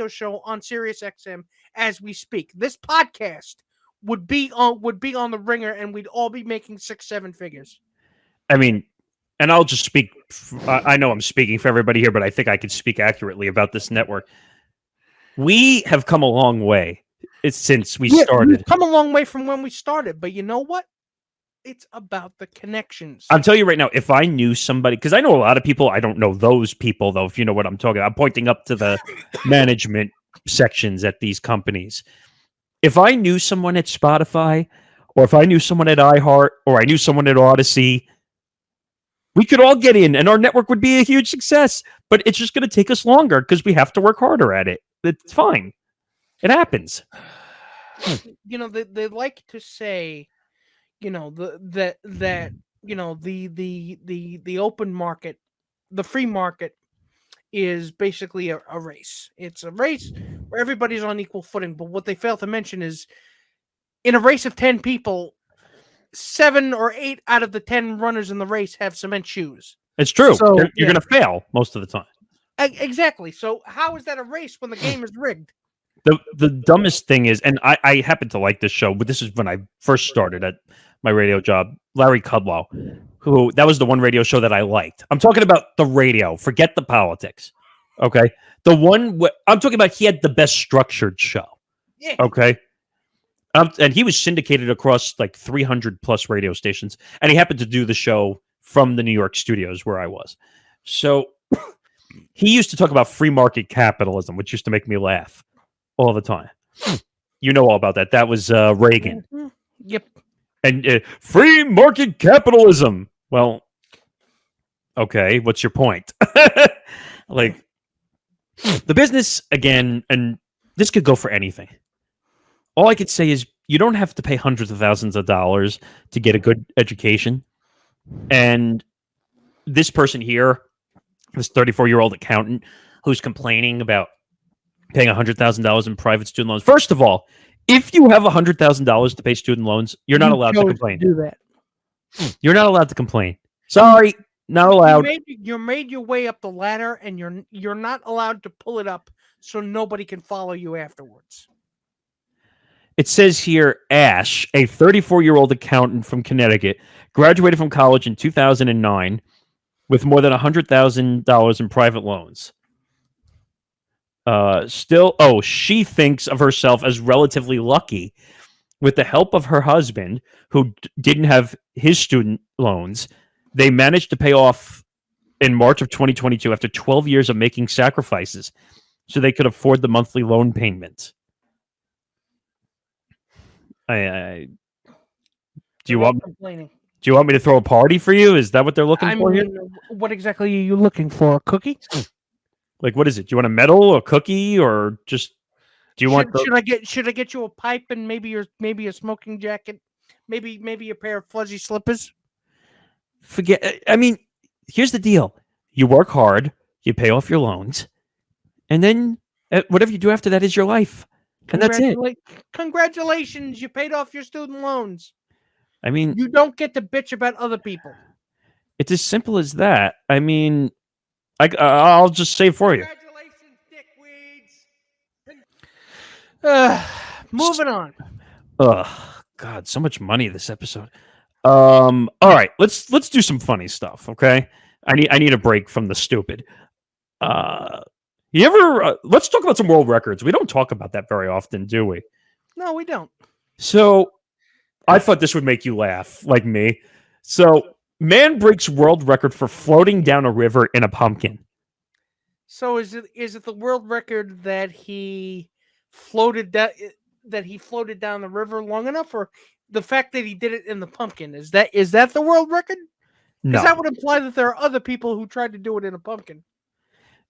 Speaker 3: show on SiriusXM as we speak. This podcast would be on the ringer, and we'd all be making 6, 7 figures.
Speaker 2: I mean, and I'll just speak. I know I'm speaking for everybody here, but I think I can speak accurately about this network. We have come a long way. It's since we started.
Speaker 3: We've come a long way from when we started, but you know what? It's about the connections.
Speaker 2: I'll tell you right now, if I knew somebody, because I know a lot of people, I don't know those people, though, if you know what I'm talking about. I'm pointing up to the management sections at these companies. If I knew someone at Spotify, or if I knew someone at iHeart, or I knew someone at Odyssey, we could all get in, and our network would be a huge success. But it's just going to take us longer because we have to work harder at it. It's fine. It happens.
Speaker 3: They like to say, the open market, the free market is basically a race. It's a race where everybody's on equal footing. But what they fail to mention is in a race of 10 people, 7 or 8 out of the 10 runners in the race have cement shoes.
Speaker 2: It's true. So, you're going to fail most of the time.
Speaker 3: Exactly. So how is that a race when the game is rigged?
Speaker 2: The dumbest thing is, and I happen to like this show, but this is when I first started at my radio job, Larry Kudlow, who that was the one radio show that I liked. I'm talking about the radio. Forget the politics. Okay. I'm talking about, he had the best structured show.
Speaker 3: Yeah.
Speaker 2: Okay. And he was syndicated across like 300 plus radio stations. And he happened to do the show from the New York studios where I was. So he used to talk about free market capitalism, which used to make me laugh all the time. You know all about that. That was Reagan.
Speaker 3: Mm-hmm. Yep.
Speaker 2: And free market capitalism. Well, okay, what's your point? Like, the business, again, and this could go for anything. All I could say is you don't have to pay hundreds of thousands of dollars to get a good education. And this person here, this 34-year-old accountant who's complaining about paying $100,000 in private student loans. First of all, if you have $100,000 to pay student loans, you're not allowed to complain.
Speaker 3: Do that.
Speaker 2: You're not allowed to complain. Sorry, not allowed.
Speaker 3: You made your way up the ladder, and you're not allowed to pull it up, so nobody can follow you afterwards.
Speaker 2: It says here, Ash, a 34-year-old accountant from Connecticut, graduated from college in 2009 with more than $100,000 in private loans. She thinks of herself as relatively lucky. With the help of her husband, who didn't have his student loans, they managed to pay off in March of 2022 after 12 years of making sacrifices so they could afford the monthly loan payment. Do you want me to throw a party for you? Is that what they're looking for here?
Speaker 3: What exactly are you looking for? A cookie?
Speaker 2: Like, what is it? Do you want a medal, a cookie, or just
Speaker 3: should I get you a pipe and maybe a smoking jacket, maybe a pair of fuzzy slippers?
Speaker 2: I mean, here's the deal: you work hard, you pay off your loans, and then whatever you do after that is your life, and that's it.
Speaker 3: Congratulations, you paid off your student loans.
Speaker 2: I mean,
Speaker 3: you don't get to bitch about other people.
Speaker 2: It's as simple as that. I mean, I'll just say it for you.
Speaker 3: Congratulations, dickweeds. Moving on.
Speaker 2: God, so much money this episode. All right, let's do some funny stuff, okay? I need a break from the stupid. Let's talk about some world records. We don't talk about that very often, do we?
Speaker 3: No, we don't.
Speaker 2: So, I thought this would make you laugh, like me. So, man breaks world record for floating down a river in a pumpkin.
Speaker 3: So is it the world record that he floated down the river long enough, or the fact that he did it in the pumpkin? Is that the world record?
Speaker 2: No.
Speaker 3: Because that would imply that there are other people who tried to do it in a pumpkin.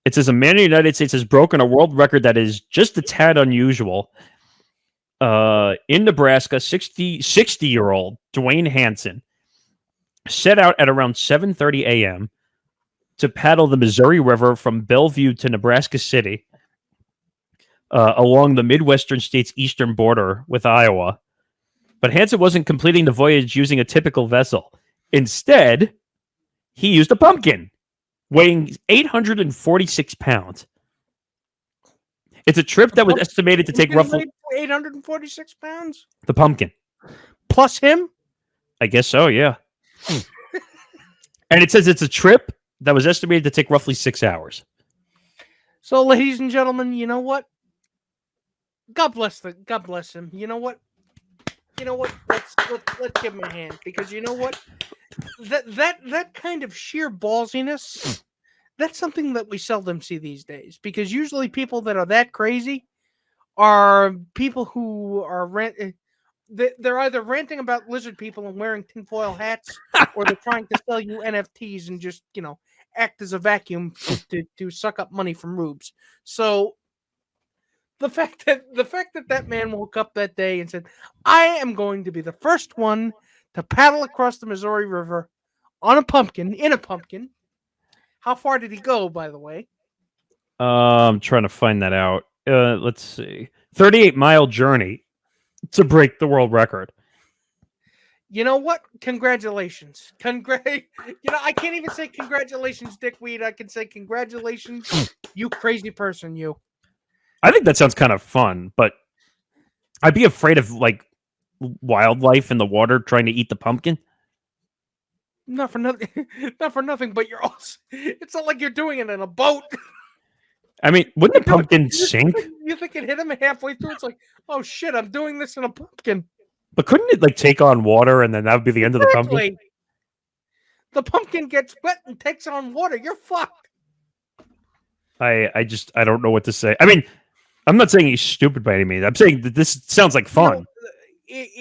Speaker 2: It says a man in the United States has broken a world record that is just a tad unusual. In Nebraska, 60-year-old Dwayne Hansen set out at around 7:30 a.m. to paddle the Missouri River from Bellevue to Nebraska City along the Midwestern state's eastern border with Iowa. But Hansen wasn't completing the voyage using a typical vessel. Instead, he used a pumpkin weighing 846 pounds. It's a trip that was estimated to take roughly
Speaker 3: 846 pounds.
Speaker 2: The pumpkin.
Speaker 3: Plus him?
Speaker 2: I guess so, yeah. And it says it's a trip that was estimated to take roughly 6 hours.
Speaker 3: So, ladies and gentlemen, you know what? God bless him. You know what? Let's give him a hand, because you know what? That kind of sheer ballsiness, that's something that we seldom see these days, because usually people that are that crazy are people who are they're either ranting about lizard people and wearing tinfoil hats, or they're trying to sell you NFTs and just, act as a vacuum to suck up money from rubes. So the fact that man woke up that day and said, I am going to be the first one to paddle across the Missouri River in a pumpkin. How far did he go, by the way?
Speaker 2: I'm trying to find that out. Let's see. 38-mile journey to break the world record.
Speaker 3: You know what? Congratulations. I can't even say congratulations, Dickweed. I can say congratulations, you crazy person, you.
Speaker 2: I think that sounds kind of fun, but I'd be afraid of, like, wildlife in the water trying to eat the pumpkin.
Speaker 3: Not for nothing, not for nothing. But you're also. It's not like you're doing it in a boat.
Speaker 2: I mean, wouldn't the pumpkin sink?
Speaker 3: You think it hit him halfway through? It's like, oh shit, I'm doing this in a pumpkin.
Speaker 2: But couldn't it like take on water and then that would be the end of the pumpkin?
Speaker 3: Exactly. The pumpkin gets wet and takes on water. You're fucked.
Speaker 2: I don't know what to say. I mean, I'm not saying he's stupid by any means. I'm saying that this sounds like fun.
Speaker 3: I'm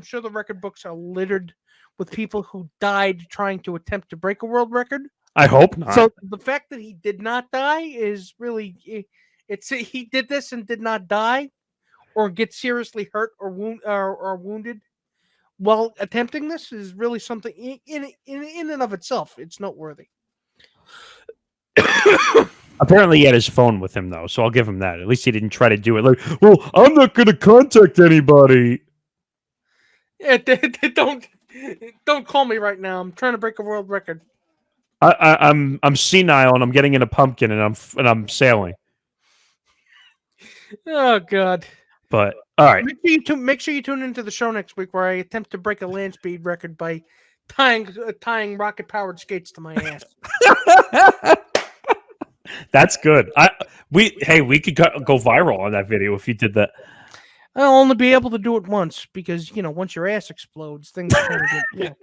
Speaker 3: sure the record books are littered with people who died trying to attempt to break a world record.
Speaker 2: I hope not.
Speaker 3: So the fact that he did not die is really, he did this and did not die, or get seriously hurt or wounded while attempting this is really something in and of itself. It's noteworthy.
Speaker 2: Apparently, he had his phone with him, though, so I'll give him that. At least he didn't try to do it like, well, I'm not going to contact anybody.
Speaker 3: Yeah, don't call me right now. I'm trying to break a world record.
Speaker 2: I'm senile and I'm getting in a pumpkin and I'm sailing.
Speaker 3: Oh God!
Speaker 2: But all right,
Speaker 3: make sure you tune into the show next week where I attempt to break a land speed record by tying rocket powered skates to my ass.
Speaker 2: That's good. We could go viral on that video if you did that.
Speaker 3: I'll only be able to do it once because once your ass explodes, things kind of get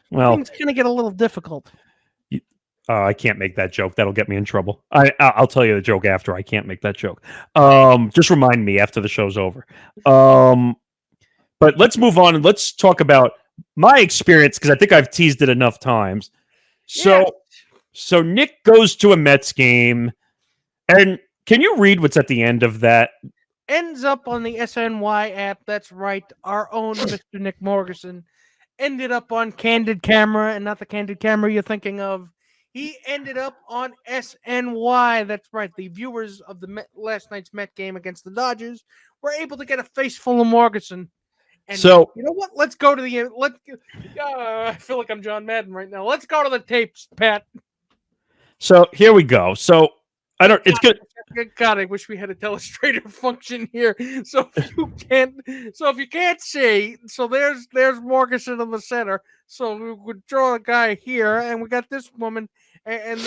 Speaker 3: things kind of get a little difficult.
Speaker 2: I can't make that joke. That'll get me in trouble. I'll tell you the joke after. I can't make that joke. Just remind me after the show's over. But let's move on and let's talk about my experience because I think I've teased it enough times. So Nick goes to a Mets game, and can you read what's at the end of that?
Speaker 3: Ends up on the SNY app. That's right. Our own Mr. Nick Morgasen ended up on Candid Camera, and not the Candid Camera you're thinking of. He ended up on SNY. That's right. The viewers of the last night's Met game against the Dodgers were able to get a face full of Morgasen. And
Speaker 2: so
Speaker 3: you know what? Let's go to the I feel like I'm John Madden right now. Let's go to the tapes, Pat.
Speaker 2: So here we go. So it's good.
Speaker 3: God, I wish we had a telestrator function here. So if you can't see, so there's Morgasen in the center. So we would draw a guy here, and we got this woman and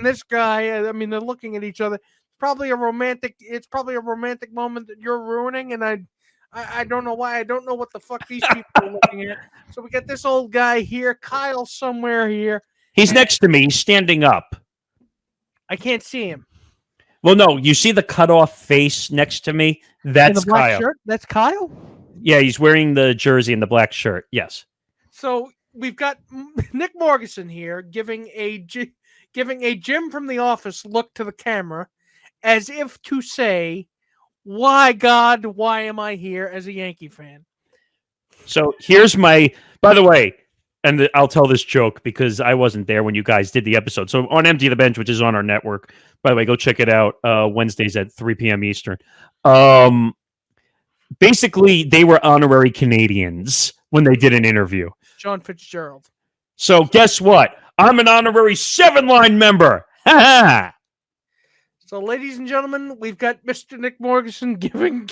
Speaker 3: this guy. I mean, they're looking at each other. It's probably a romantic moment that you're ruining, and I don't know why. I don't know what the fuck these people are looking at. So we got this old guy here, Kyle somewhere here.
Speaker 2: He's next to me. He's standing up.
Speaker 3: I can't see him.
Speaker 2: Well, no, you see the cut-off face next to me? That's Kyle.
Speaker 3: Shirt? That's Kyle?
Speaker 2: Yeah, he's wearing the jersey and the black shirt. Yes.
Speaker 3: So we've got Nick Morgasen here giving a Jim from The Office look to the camera as if to say, why, God, why am I here as a Yankee fan?
Speaker 2: So here's by the way, and I'll tell this joke because I wasn't there when you guys did the episode. So on Empty the Bench, which is on our network, by the way, go check it out Wednesdays at 3 p.m. Eastern. Basically, they were honorary Canadians when they did an interview.
Speaker 3: John Fitzgerald.
Speaker 2: So guess what? I'm an honorary 7-line member. Ha ha!
Speaker 3: So, ladies and gentlemen, we've got Mr. Nick Morgasen giving.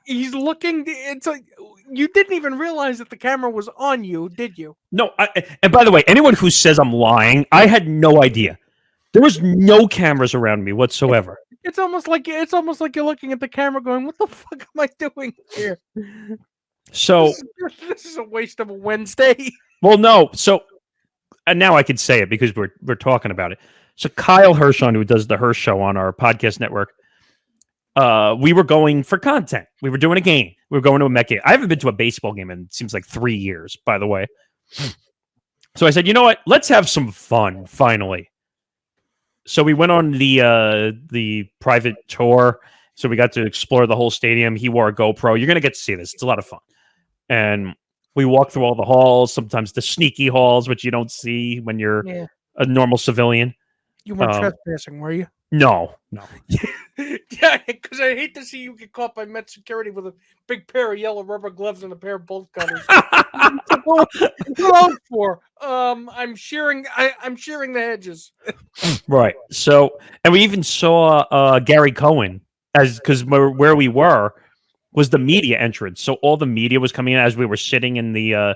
Speaker 3: He's looking. It's like you didn't even realize that the camera was on you, did you?
Speaker 2: No. And by the way, anyone who says I'm lying, I had no idea. There was no cameras around me whatsoever.
Speaker 3: It's almost like you're looking at the camera, going, "What the fuck am I doing here?"
Speaker 2: So
Speaker 3: this is a waste of a Wednesday.
Speaker 2: Well, no. So, and now I can say it because we're talking about it. So Kyle Hirschon, who does the Hirsch Show on our podcast network, we were going for content. We were doing a game. We were going to a Met game. I haven't been to a baseball game in, it seems like 3 years, by the way. So I said, you know what? Let's have some fun, finally. So we went on the private tour. So we got to explore the whole stadium. He wore a GoPro. You're going to get to see this. It's a lot of fun. And we walked through all the halls, sometimes the sneaky halls, which you don't see when you're a normal civilian.
Speaker 3: You weren't trespassing, were you?
Speaker 2: No.
Speaker 3: Yeah, because I hate to see you get caught by Met security with a big pair of yellow rubber gloves and a pair of bolt cutters. What for? I'm shearing the hedges.
Speaker 2: Right. So, and we even saw Gary Cohen because where we were, was the media entrance. So all the media was coming in as we were sitting in the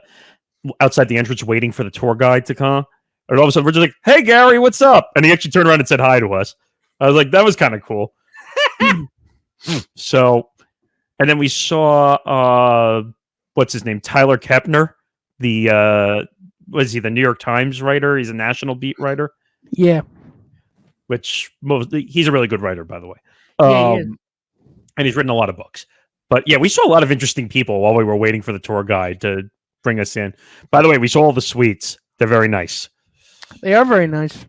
Speaker 2: outside the entrance waiting for the tour guide to come. And all of a sudden, we're just like, "Hey, Gary, what's up?" And he actually turned around and said hi to us. I was like, that was kind of cool. So, and then we saw, what's his name? Tyler Kepner, the, was he the New York Times writer? He's a national beat writer.
Speaker 3: Yeah.
Speaker 2: Which he's a really good writer, by the way.
Speaker 3: Yeah, he is.
Speaker 2: And he's written a lot of books. But yeah, we saw a lot of interesting people while we were waiting for the tour guide to bring us in. By the way, we saw all the suites. They're very nice.
Speaker 3: They are very nice.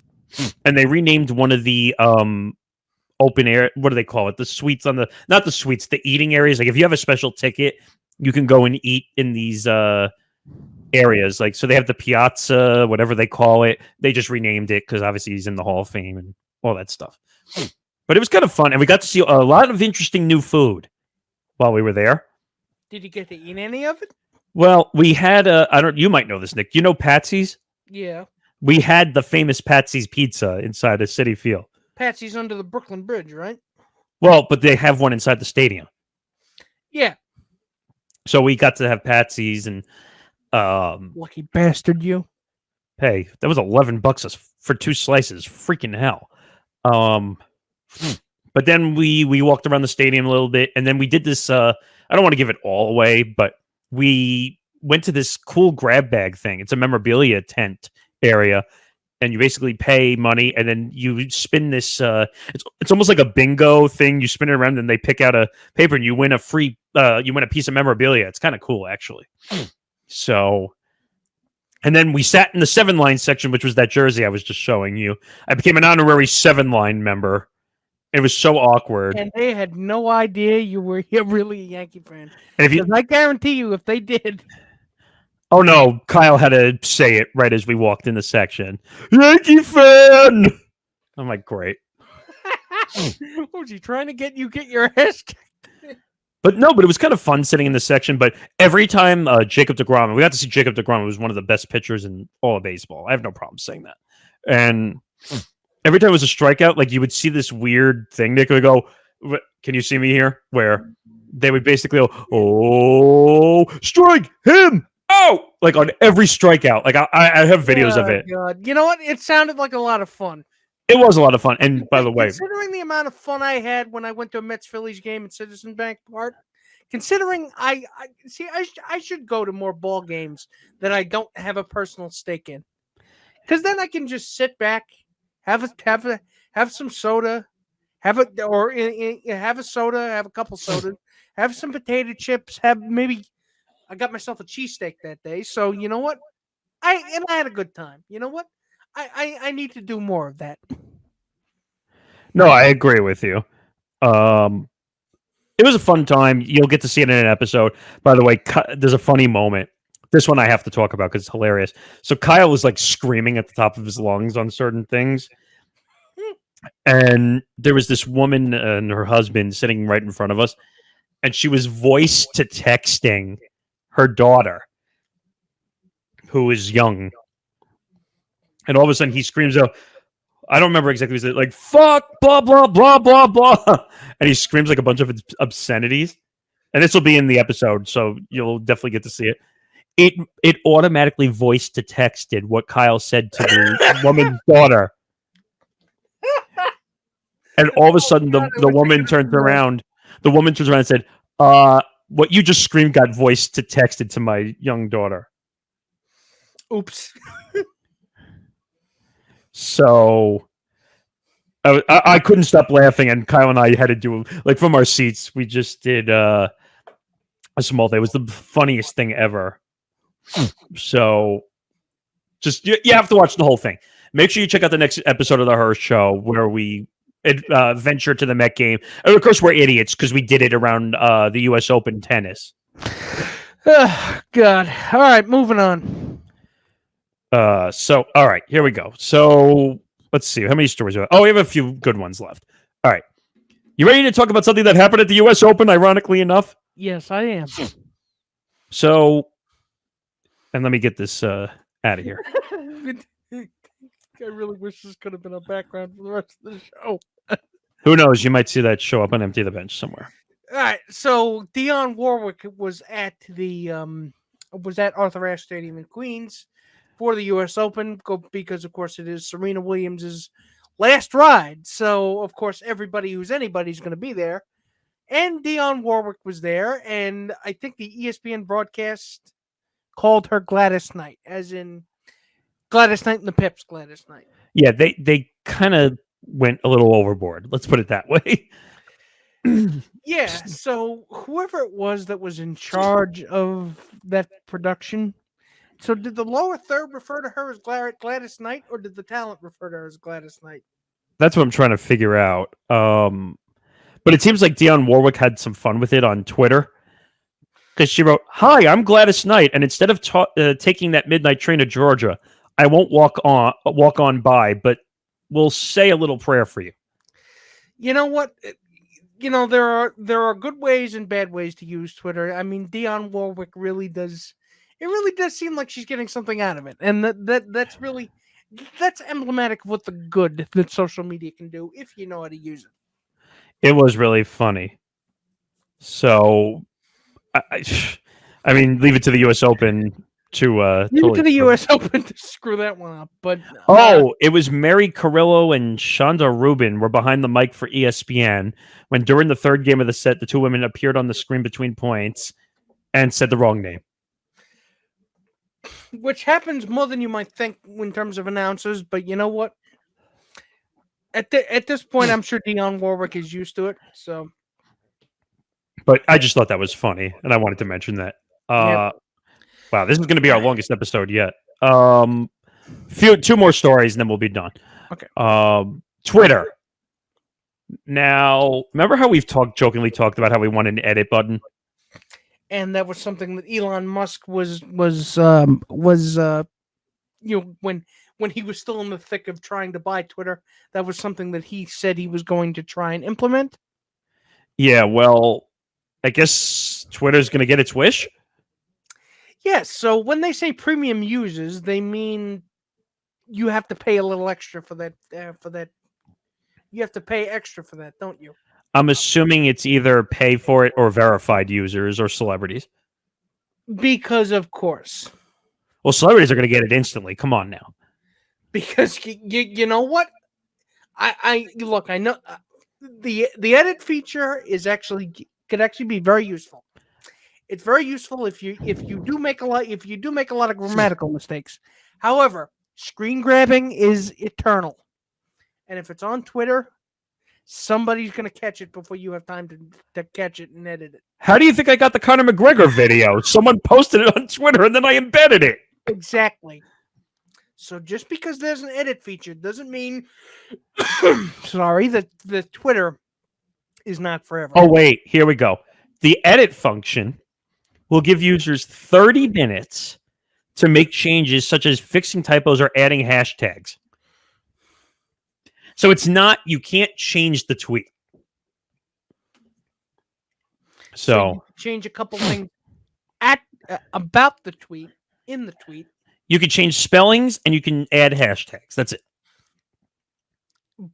Speaker 2: And they renamed one of the open air, what do they call it? The suites on the, not the suites, the eating areas. Like if you have a special ticket, you can go and eat in these areas. Like, so they have the piazza, whatever they call it. They just renamed it because obviously he's in the Hall of Fame and all that stuff. But it was kind of fun. And we got to see a lot of interesting new food while we were there.
Speaker 3: Did you get to eat any of it?
Speaker 2: Well, we had you might know this, Nick. You know Patsy's?
Speaker 3: Yeah.
Speaker 2: We had the famous Patsy's pizza inside of Citi Field.
Speaker 3: Patsy's under the Brooklyn Bridge, right?
Speaker 2: Well, but they have one inside the stadium.
Speaker 3: Yeah.
Speaker 2: So we got to have Patsy's and
Speaker 3: lucky bastard you.
Speaker 2: Hey, that was $11 for 2 slices. Freaking hell. But then we walked around the stadium a little bit, and then we did this I don't want to give it all away, but we went to this cool grab bag thing. It's a memorabilia tent area, and you basically pay money, and then you spin this. It's almost like a bingo thing. You spin it around, and they pick out a paper, and you win a free. You win a piece of memorabilia. It's kind of cool, actually. So, and then we sat in the 7-line section, which was that jersey I was just showing you. I became an honorary 7-line member. It was so awkward.
Speaker 3: And they had no idea you were really a Yankee fan.
Speaker 2: And if
Speaker 3: I guarantee you, if they did.
Speaker 2: Oh, no. Kyle had to say it right as we walked in the section. Yankee fan! I'm like, great.
Speaker 3: Was he trying to get your ass kicked?
Speaker 2: But it was kind of fun sitting in the section. But every time Jacob deGrom, we got to see Jacob deGrom, who was one of the best pitchers in all of baseball. I have no problem saying that. And every time it was a strikeout, like you would see this weird thing. Nick would go, "Can you see me here?" Where they would basically go, "Oh, strike him out!" Like on every strikeout. Like I have videos of it.
Speaker 3: God. You know what? It sounded like a lot of fun.
Speaker 2: It was a lot of fun. And by the way,
Speaker 3: considering the amount of fun I had when I went to a Mets Phillies game at Citizen Bank Park, considering I should go to more ball games that I don't have a personal stake in, because then I can just sit back, have some soda, have a soda, have a couple sodas, have some potato chips, I got myself a cheesesteak that day. So you know what? I had a good time. You know what? I need to do more of that.
Speaker 2: No, I agree with you. It was a fun time. You'll get to see it in an episode. By the way, there's a funny moment. This one I have to talk about because it's hilarious. So Kyle was like screaming at the top of his lungs on certain things. And there was this woman and her husband sitting right in front of us. And she was voice to texting her daughter, who is young. And all of a sudden he screams out, I don't remember exactly what he said, like, "Fuck, blah, blah, blah, blah, blah." And he screams like a bunch of obscenities. And this will be in the episode, so you'll definitely get to see it. It automatically voice to texted what Kyle said to the woman's daughter. And all of a sudden the woman turns around. The woman turns around and said, "What you just screamed got voice to texted to my young daughter."
Speaker 3: Oops.
Speaker 2: So I couldn't stop laughing, and Kyle and I had to do, like, from our seats, we just did a small thing. It was the funniest thing ever. So just you have to watch the whole thing. Make sure you check out the next episode of the Her Show where we venture to the Met game. And of course, we're idiots because we did it around the U.S. Open tennis.
Speaker 3: Oh, God. All right, moving on.
Speaker 2: So all right, here we go. So let's see how many stories we have. Oh, we have a few good ones left. All right, you ready to talk about something that happened at the U.S. Open? Ironically enough,
Speaker 3: yes, I am.
Speaker 2: So, and let me get this out of here.
Speaker 3: I really wish this could have been a background for the rest of the show.
Speaker 2: Who knows? You might see that show up on Empty the Bench somewhere.
Speaker 3: All right, so Dionne Warwick was at Arthur Ashe Stadium in Queens for the U.S. Open because, of course, it is Serena Williams' last ride. So, of course, everybody who's anybody's going to be there. And Dionne Warwick was there, and I think the ESPN broadcast called her Gladys Knight, as in Gladys Knight and the Pips Gladys Knight.
Speaker 2: Yeah, they kind of went a little overboard. Let's put it that way.
Speaker 3: Yeah, so whoever it was that was in charge of that production, so did the lower third refer to her as Gladys Knight, or did the talent refer to her as Gladys Knight?
Speaker 2: That's what I'm trying to figure out. But it seems like Dionne Warwick had some fun with it on Twitter because she wrote, "Hi, I'm Gladys Knight, and instead of taking that midnight train to Georgia, I won't walk on by, but we'll say a little prayer for you."
Speaker 3: You know what? There are good ways and bad ways to use Twitter. I mean, Dionne Warwick really does. It really does seem like she's getting something out of it, and that's emblematic of what the good that social media can do if you know how to use it.
Speaker 2: It was really funny. So, I mean, leave it to the U.S. Open to
Speaker 3: Leave it to the U.S. Open to screw that one up. But
Speaker 2: it was Mary Carrillo and Shonda Rubin were behind the mic for ESPN when during the third game of the set, the two women appeared on the screen between points and said the wrong name.
Speaker 3: Which happens more than you might think in terms of announcers, but you know what? At this point, I'm sure Dionne Warwick is used to it. So,
Speaker 2: but I just thought that was funny, and I wanted to mention that.
Speaker 3: Yep.
Speaker 2: Wow, this is going to be our longest episode yet. Two more stories, and then we'll be done.
Speaker 3: Okay.
Speaker 2: Twitter. Now, remember how we've jokingly talked about how we want an edit button?
Speaker 3: And that was something that Elon Musk was when he was still in the thick of trying to buy Twitter, that was something that he said he was going to try and implement.
Speaker 2: Yeah, well, I guess Twitter's going to get its wish.
Speaker 3: Yes, so when they say premium users, they mean you have to pay a little extra for that. You have to pay extra for that, don't you?
Speaker 2: I'm assuming it's either pay for it or verified users or celebrities.
Speaker 3: Because of course.
Speaker 2: Well, celebrities are going to get it instantly. Come on now.
Speaker 3: Because you know what? I look. I know the edit feature could actually be very useful. It's very useful if you do make a lot of grammatical mistakes. However, screen grabbing is eternal, and if it's on Twitter, somebody's going to catch it before you have time to catch it and edit it.
Speaker 2: How do you think I got the Conor McGregor video? Someone posted it on Twitter, and then I embedded it.
Speaker 3: Exactly. So just because there's an edit feature doesn't mean, that the Twitter is not forever.
Speaker 2: Oh, wait. Here we go. The edit function will give users 30 minutes to make changes such as fixing typos or adding hashtags. So it's not, you can't change the tweet. So
Speaker 3: you change a couple things about the tweet, in the tweet.
Speaker 2: You can change spellings and you can add hashtags. That's it.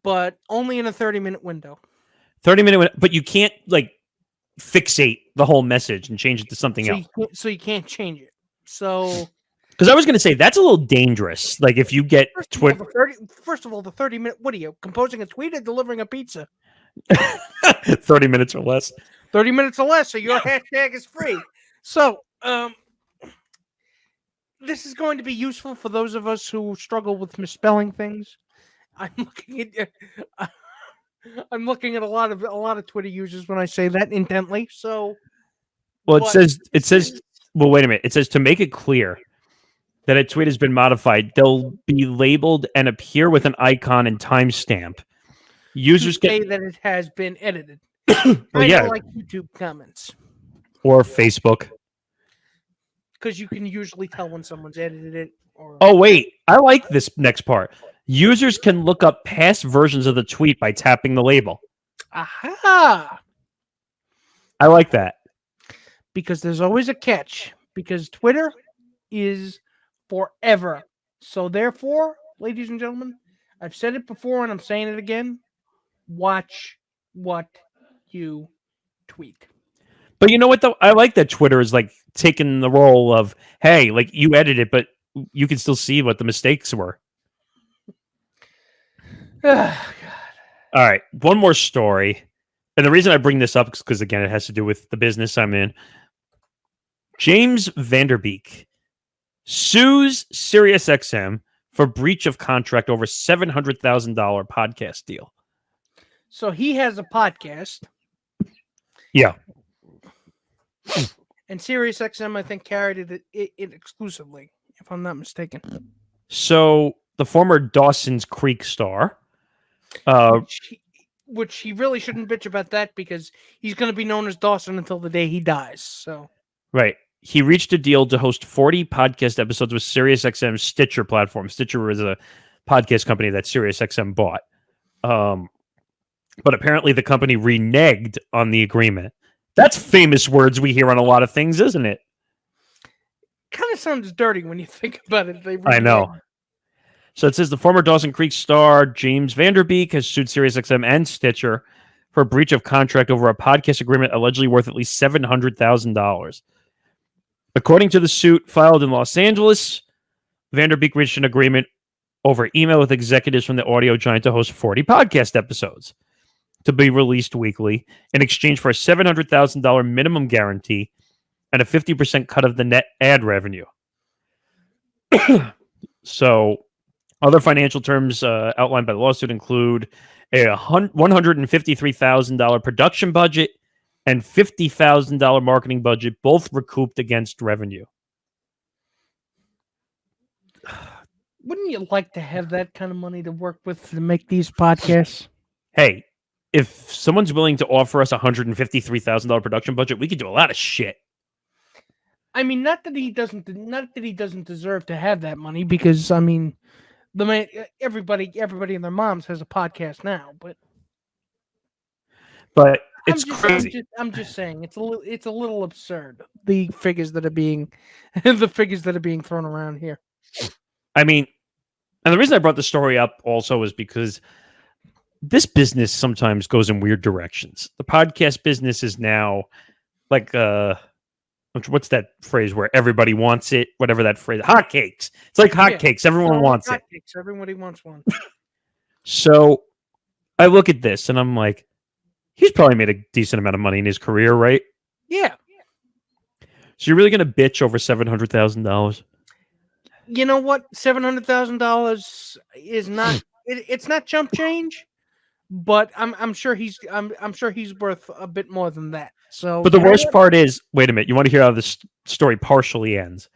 Speaker 3: But only in a 30-minute window.
Speaker 2: 30-minute window, but you can't fixate the whole message and change it to something else.
Speaker 3: So you can't change it. So
Speaker 2: because I was going to say that's a little dangerous. Like if you get Twitter.
Speaker 3: First of all, the 30-minute. What are you composing a tweet or delivering a pizza?
Speaker 2: 30 minutes or less.
Speaker 3: 30 minutes or less. So your hashtag is free. So this is going to be useful for those of us who struggle with misspelling things. I'm looking at a lot of Twitter users when I say that intently. So,
Speaker 2: well, it says. Well, wait a minute. It says to make it clear that a tweet has been modified, they'll be labeled and appear with an icon and timestamp. Users
Speaker 3: say that it has been edited.
Speaker 2: Well, yeah,
Speaker 3: like YouTube comments
Speaker 2: or Facebook,
Speaker 3: because you can usually tell when someone's edited it.
Speaker 2: Oh wait, I like this next part. Users can look up past versions of the tweet by tapping the label.
Speaker 3: Aha!
Speaker 2: I like that.
Speaker 3: Because there's always a catch. Because Twitter is forever. So therefore, ladies and gentlemen, I've said it before and I'm saying it again. Watch what you tweet.
Speaker 2: But you know what, though? I like that Twitter is like taking the role of, hey, like you edit it, but you can still see what the mistakes were.
Speaker 3: God.
Speaker 2: All right, one more story. And the reason I bring this up is because, again, it has to do with the business I'm in. James Van Der Beek sues SiriusXM for breach of contract over $700,000 podcast deal.
Speaker 3: So he has a podcast.
Speaker 2: Yeah.
Speaker 3: And SiriusXM, I think, carried it exclusively, if I'm not mistaken.
Speaker 2: So the former Dawson's Creek star...
Speaker 3: which he really shouldn't bitch about that because he's going to be known as Dawson until the day he dies. So,
Speaker 2: right. He reached a deal to host 40 podcast episodes with SiriusXM's Stitcher platform. Stitcher is a podcast company that SiriusXM bought. But apparently the company reneged on the agreement. That's famous words we hear on a lot of things, isn't it?
Speaker 3: Kind of sounds dirty when you think about it.
Speaker 2: I know. So it says the former Dawson Creek star James Van Der Beek has sued SiriusXM and Stitcher for a breach of contract over a podcast agreement allegedly worth at least $700,000. According to the suit filed in Los Angeles, Van Der Beek reached an agreement over email with executives from the audio giant to host 40 podcast episodes to be released weekly in exchange for a $700,000 minimum guarantee and a 50% cut of the net ad revenue. So... other financial terms outlined by the lawsuit include a $153,000 production budget and $50,000 marketing budget, both recouped against revenue.
Speaker 3: Wouldn't you like to have that kind of money to work with to make these podcasts?
Speaker 2: Hey, if someone's willing to offer us a $153,000 production budget, we could do a lot of shit.
Speaker 3: I mean, not that he doesn't deserve to have that money, because I mean, everybody and their moms has a podcast now, but
Speaker 2: it's crazy.
Speaker 3: I'm just saying it's a little absurd, the figures that are being thrown around here.
Speaker 2: I mean, and the reason I brought the story up also is because this business sometimes goes in weird directions. The podcast business is now like what's that phrase where everybody wants it? Whatever that phrase, hotcakes. It's like hotcakes. Everyone wants it.
Speaker 3: Everybody wants one.
Speaker 2: So I look at this and I'm like, he's probably made a decent amount of money in his career, right?
Speaker 3: Yeah.
Speaker 2: So you're really going to bitch over $700,000?
Speaker 3: You know what? $700,000 is not. It's not chump change, but I'm sure he's worth a bit more than that. So,
Speaker 2: but the worst part is, wait a minute, you want to hear how this story partially ends?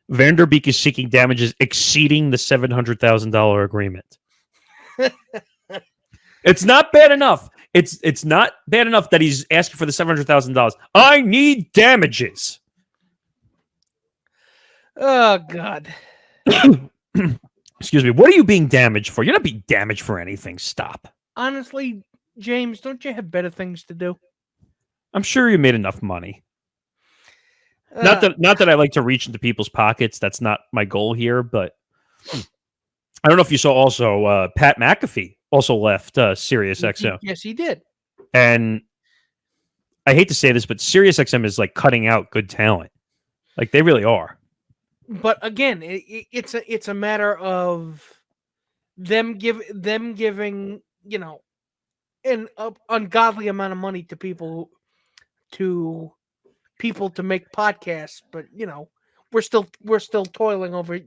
Speaker 2: Van Der Beek is seeking damages exceeding the $700,000 agreement. It's not bad enough. It's not bad enough that he's asking for the $700,000. I need damages.
Speaker 3: Oh God.
Speaker 2: Excuse me. What are you being damaged for? You're not being damaged for anything. Stop.
Speaker 3: Honestly, James, don't you have better things to do?
Speaker 2: I'm sure you made enough money. Not that I like to reach into people's pockets. That's not my goal here. But I don't know if you saw also Pat McAfee also left SiriusXM.
Speaker 3: Yes, he did.
Speaker 2: And I hate to say this, but SiriusXM is like cutting out good talent. Like they really are.
Speaker 3: But again, it's a matter of them giving an ungodly amount of money to people to make podcasts, but we're still toiling over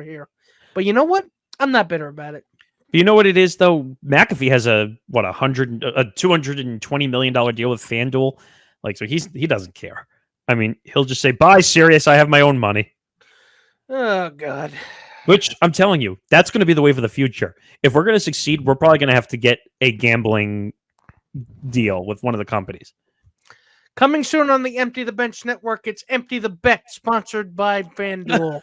Speaker 3: here. But you know what? I'm not bitter about it.
Speaker 2: You know what it is though? McAfee has a $220 million deal with FanDuel. Like, so he doesn't care. I mean, he'll just say, "Bye, Sirius. I have my own money."
Speaker 3: Oh God.
Speaker 2: Which I'm telling you, that's going to be the way for the future. If we're going to succeed, we're probably going to have to get a gambling deal with one of the companies.
Speaker 3: Coming soon on the Empty the Bench Network, it's Empty the Bet, sponsored by FanDuel.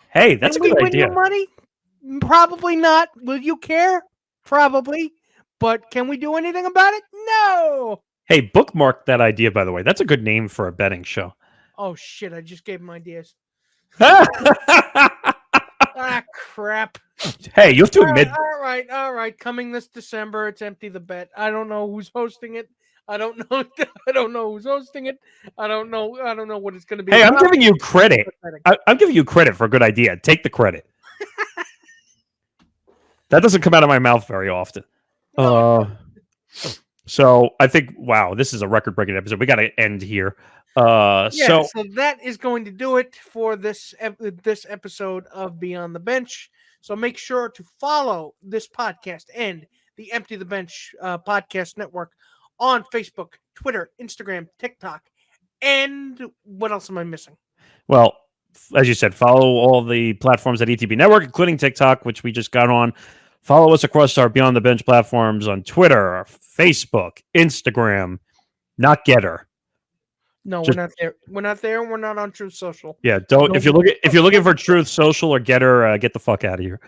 Speaker 2: Hey, that's a good idea.
Speaker 3: Win your money? Probably not. Will you care? Probably. But can we do anything about it? No.
Speaker 2: Hey, bookmark that idea, by the way. That's a good name for a betting show.
Speaker 3: Oh, shit. I just gave him ideas. Crap.
Speaker 2: Hey, you have to admit.
Speaker 3: All right. Coming this December, it's Empty the Bet. I don't know who's hosting it. I don't know. I don't know who's hosting it. I don't know what it's going to be.
Speaker 2: Hey, I'm giving you credit. I'm giving you credit for a good idea. Take the credit. That doesn't come out of my mouth very often. So I think, wow, this is a record-breaking episode. We got to end here. So
Speaker 3: that is going to do it for this episode of Beyond the Bench. So make sure to follow this podcast and the Empty the Bench podcast network on Facebook, Twitter, Instagram, TikTok, and what else am I missing?
Speaker 2: Well, as you said, follow all the platforms at ETB Network, including TikTok, which we just got on. Follow us across our Beyond the Bench platforms on Twitter, Facebook, Instagram, not Getter.
Speaker 3: No, we're not there. We're not there. We're not on Truth Social.
Speaker 2: Yeah, don't. If you're looking for Truth Social or Getter, get the fuck out of here.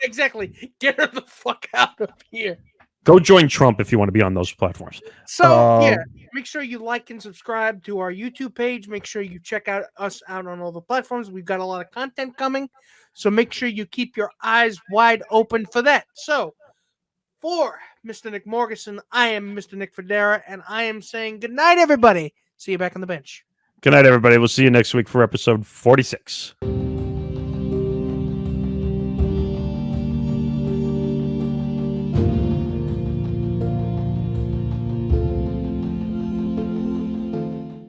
Speaker 3: Exactly. Get her the fuck out of here.
Speaker 2: Go join Trump if you want to be on those platforms.
Speaker 3: So make sure you like and subscribe to our YouTube page. Make sure you check us out on all the platforms. We've got a lot of content coming, so make sure you keep your eyes wide open for that. So, for Mr. Nick Morgasen, I am Mr. Nick Fodera, and I am saying good night, everybody. See you back on the bench.
Speaker 2: Good night, everybody. We'll see you next week for episode 46.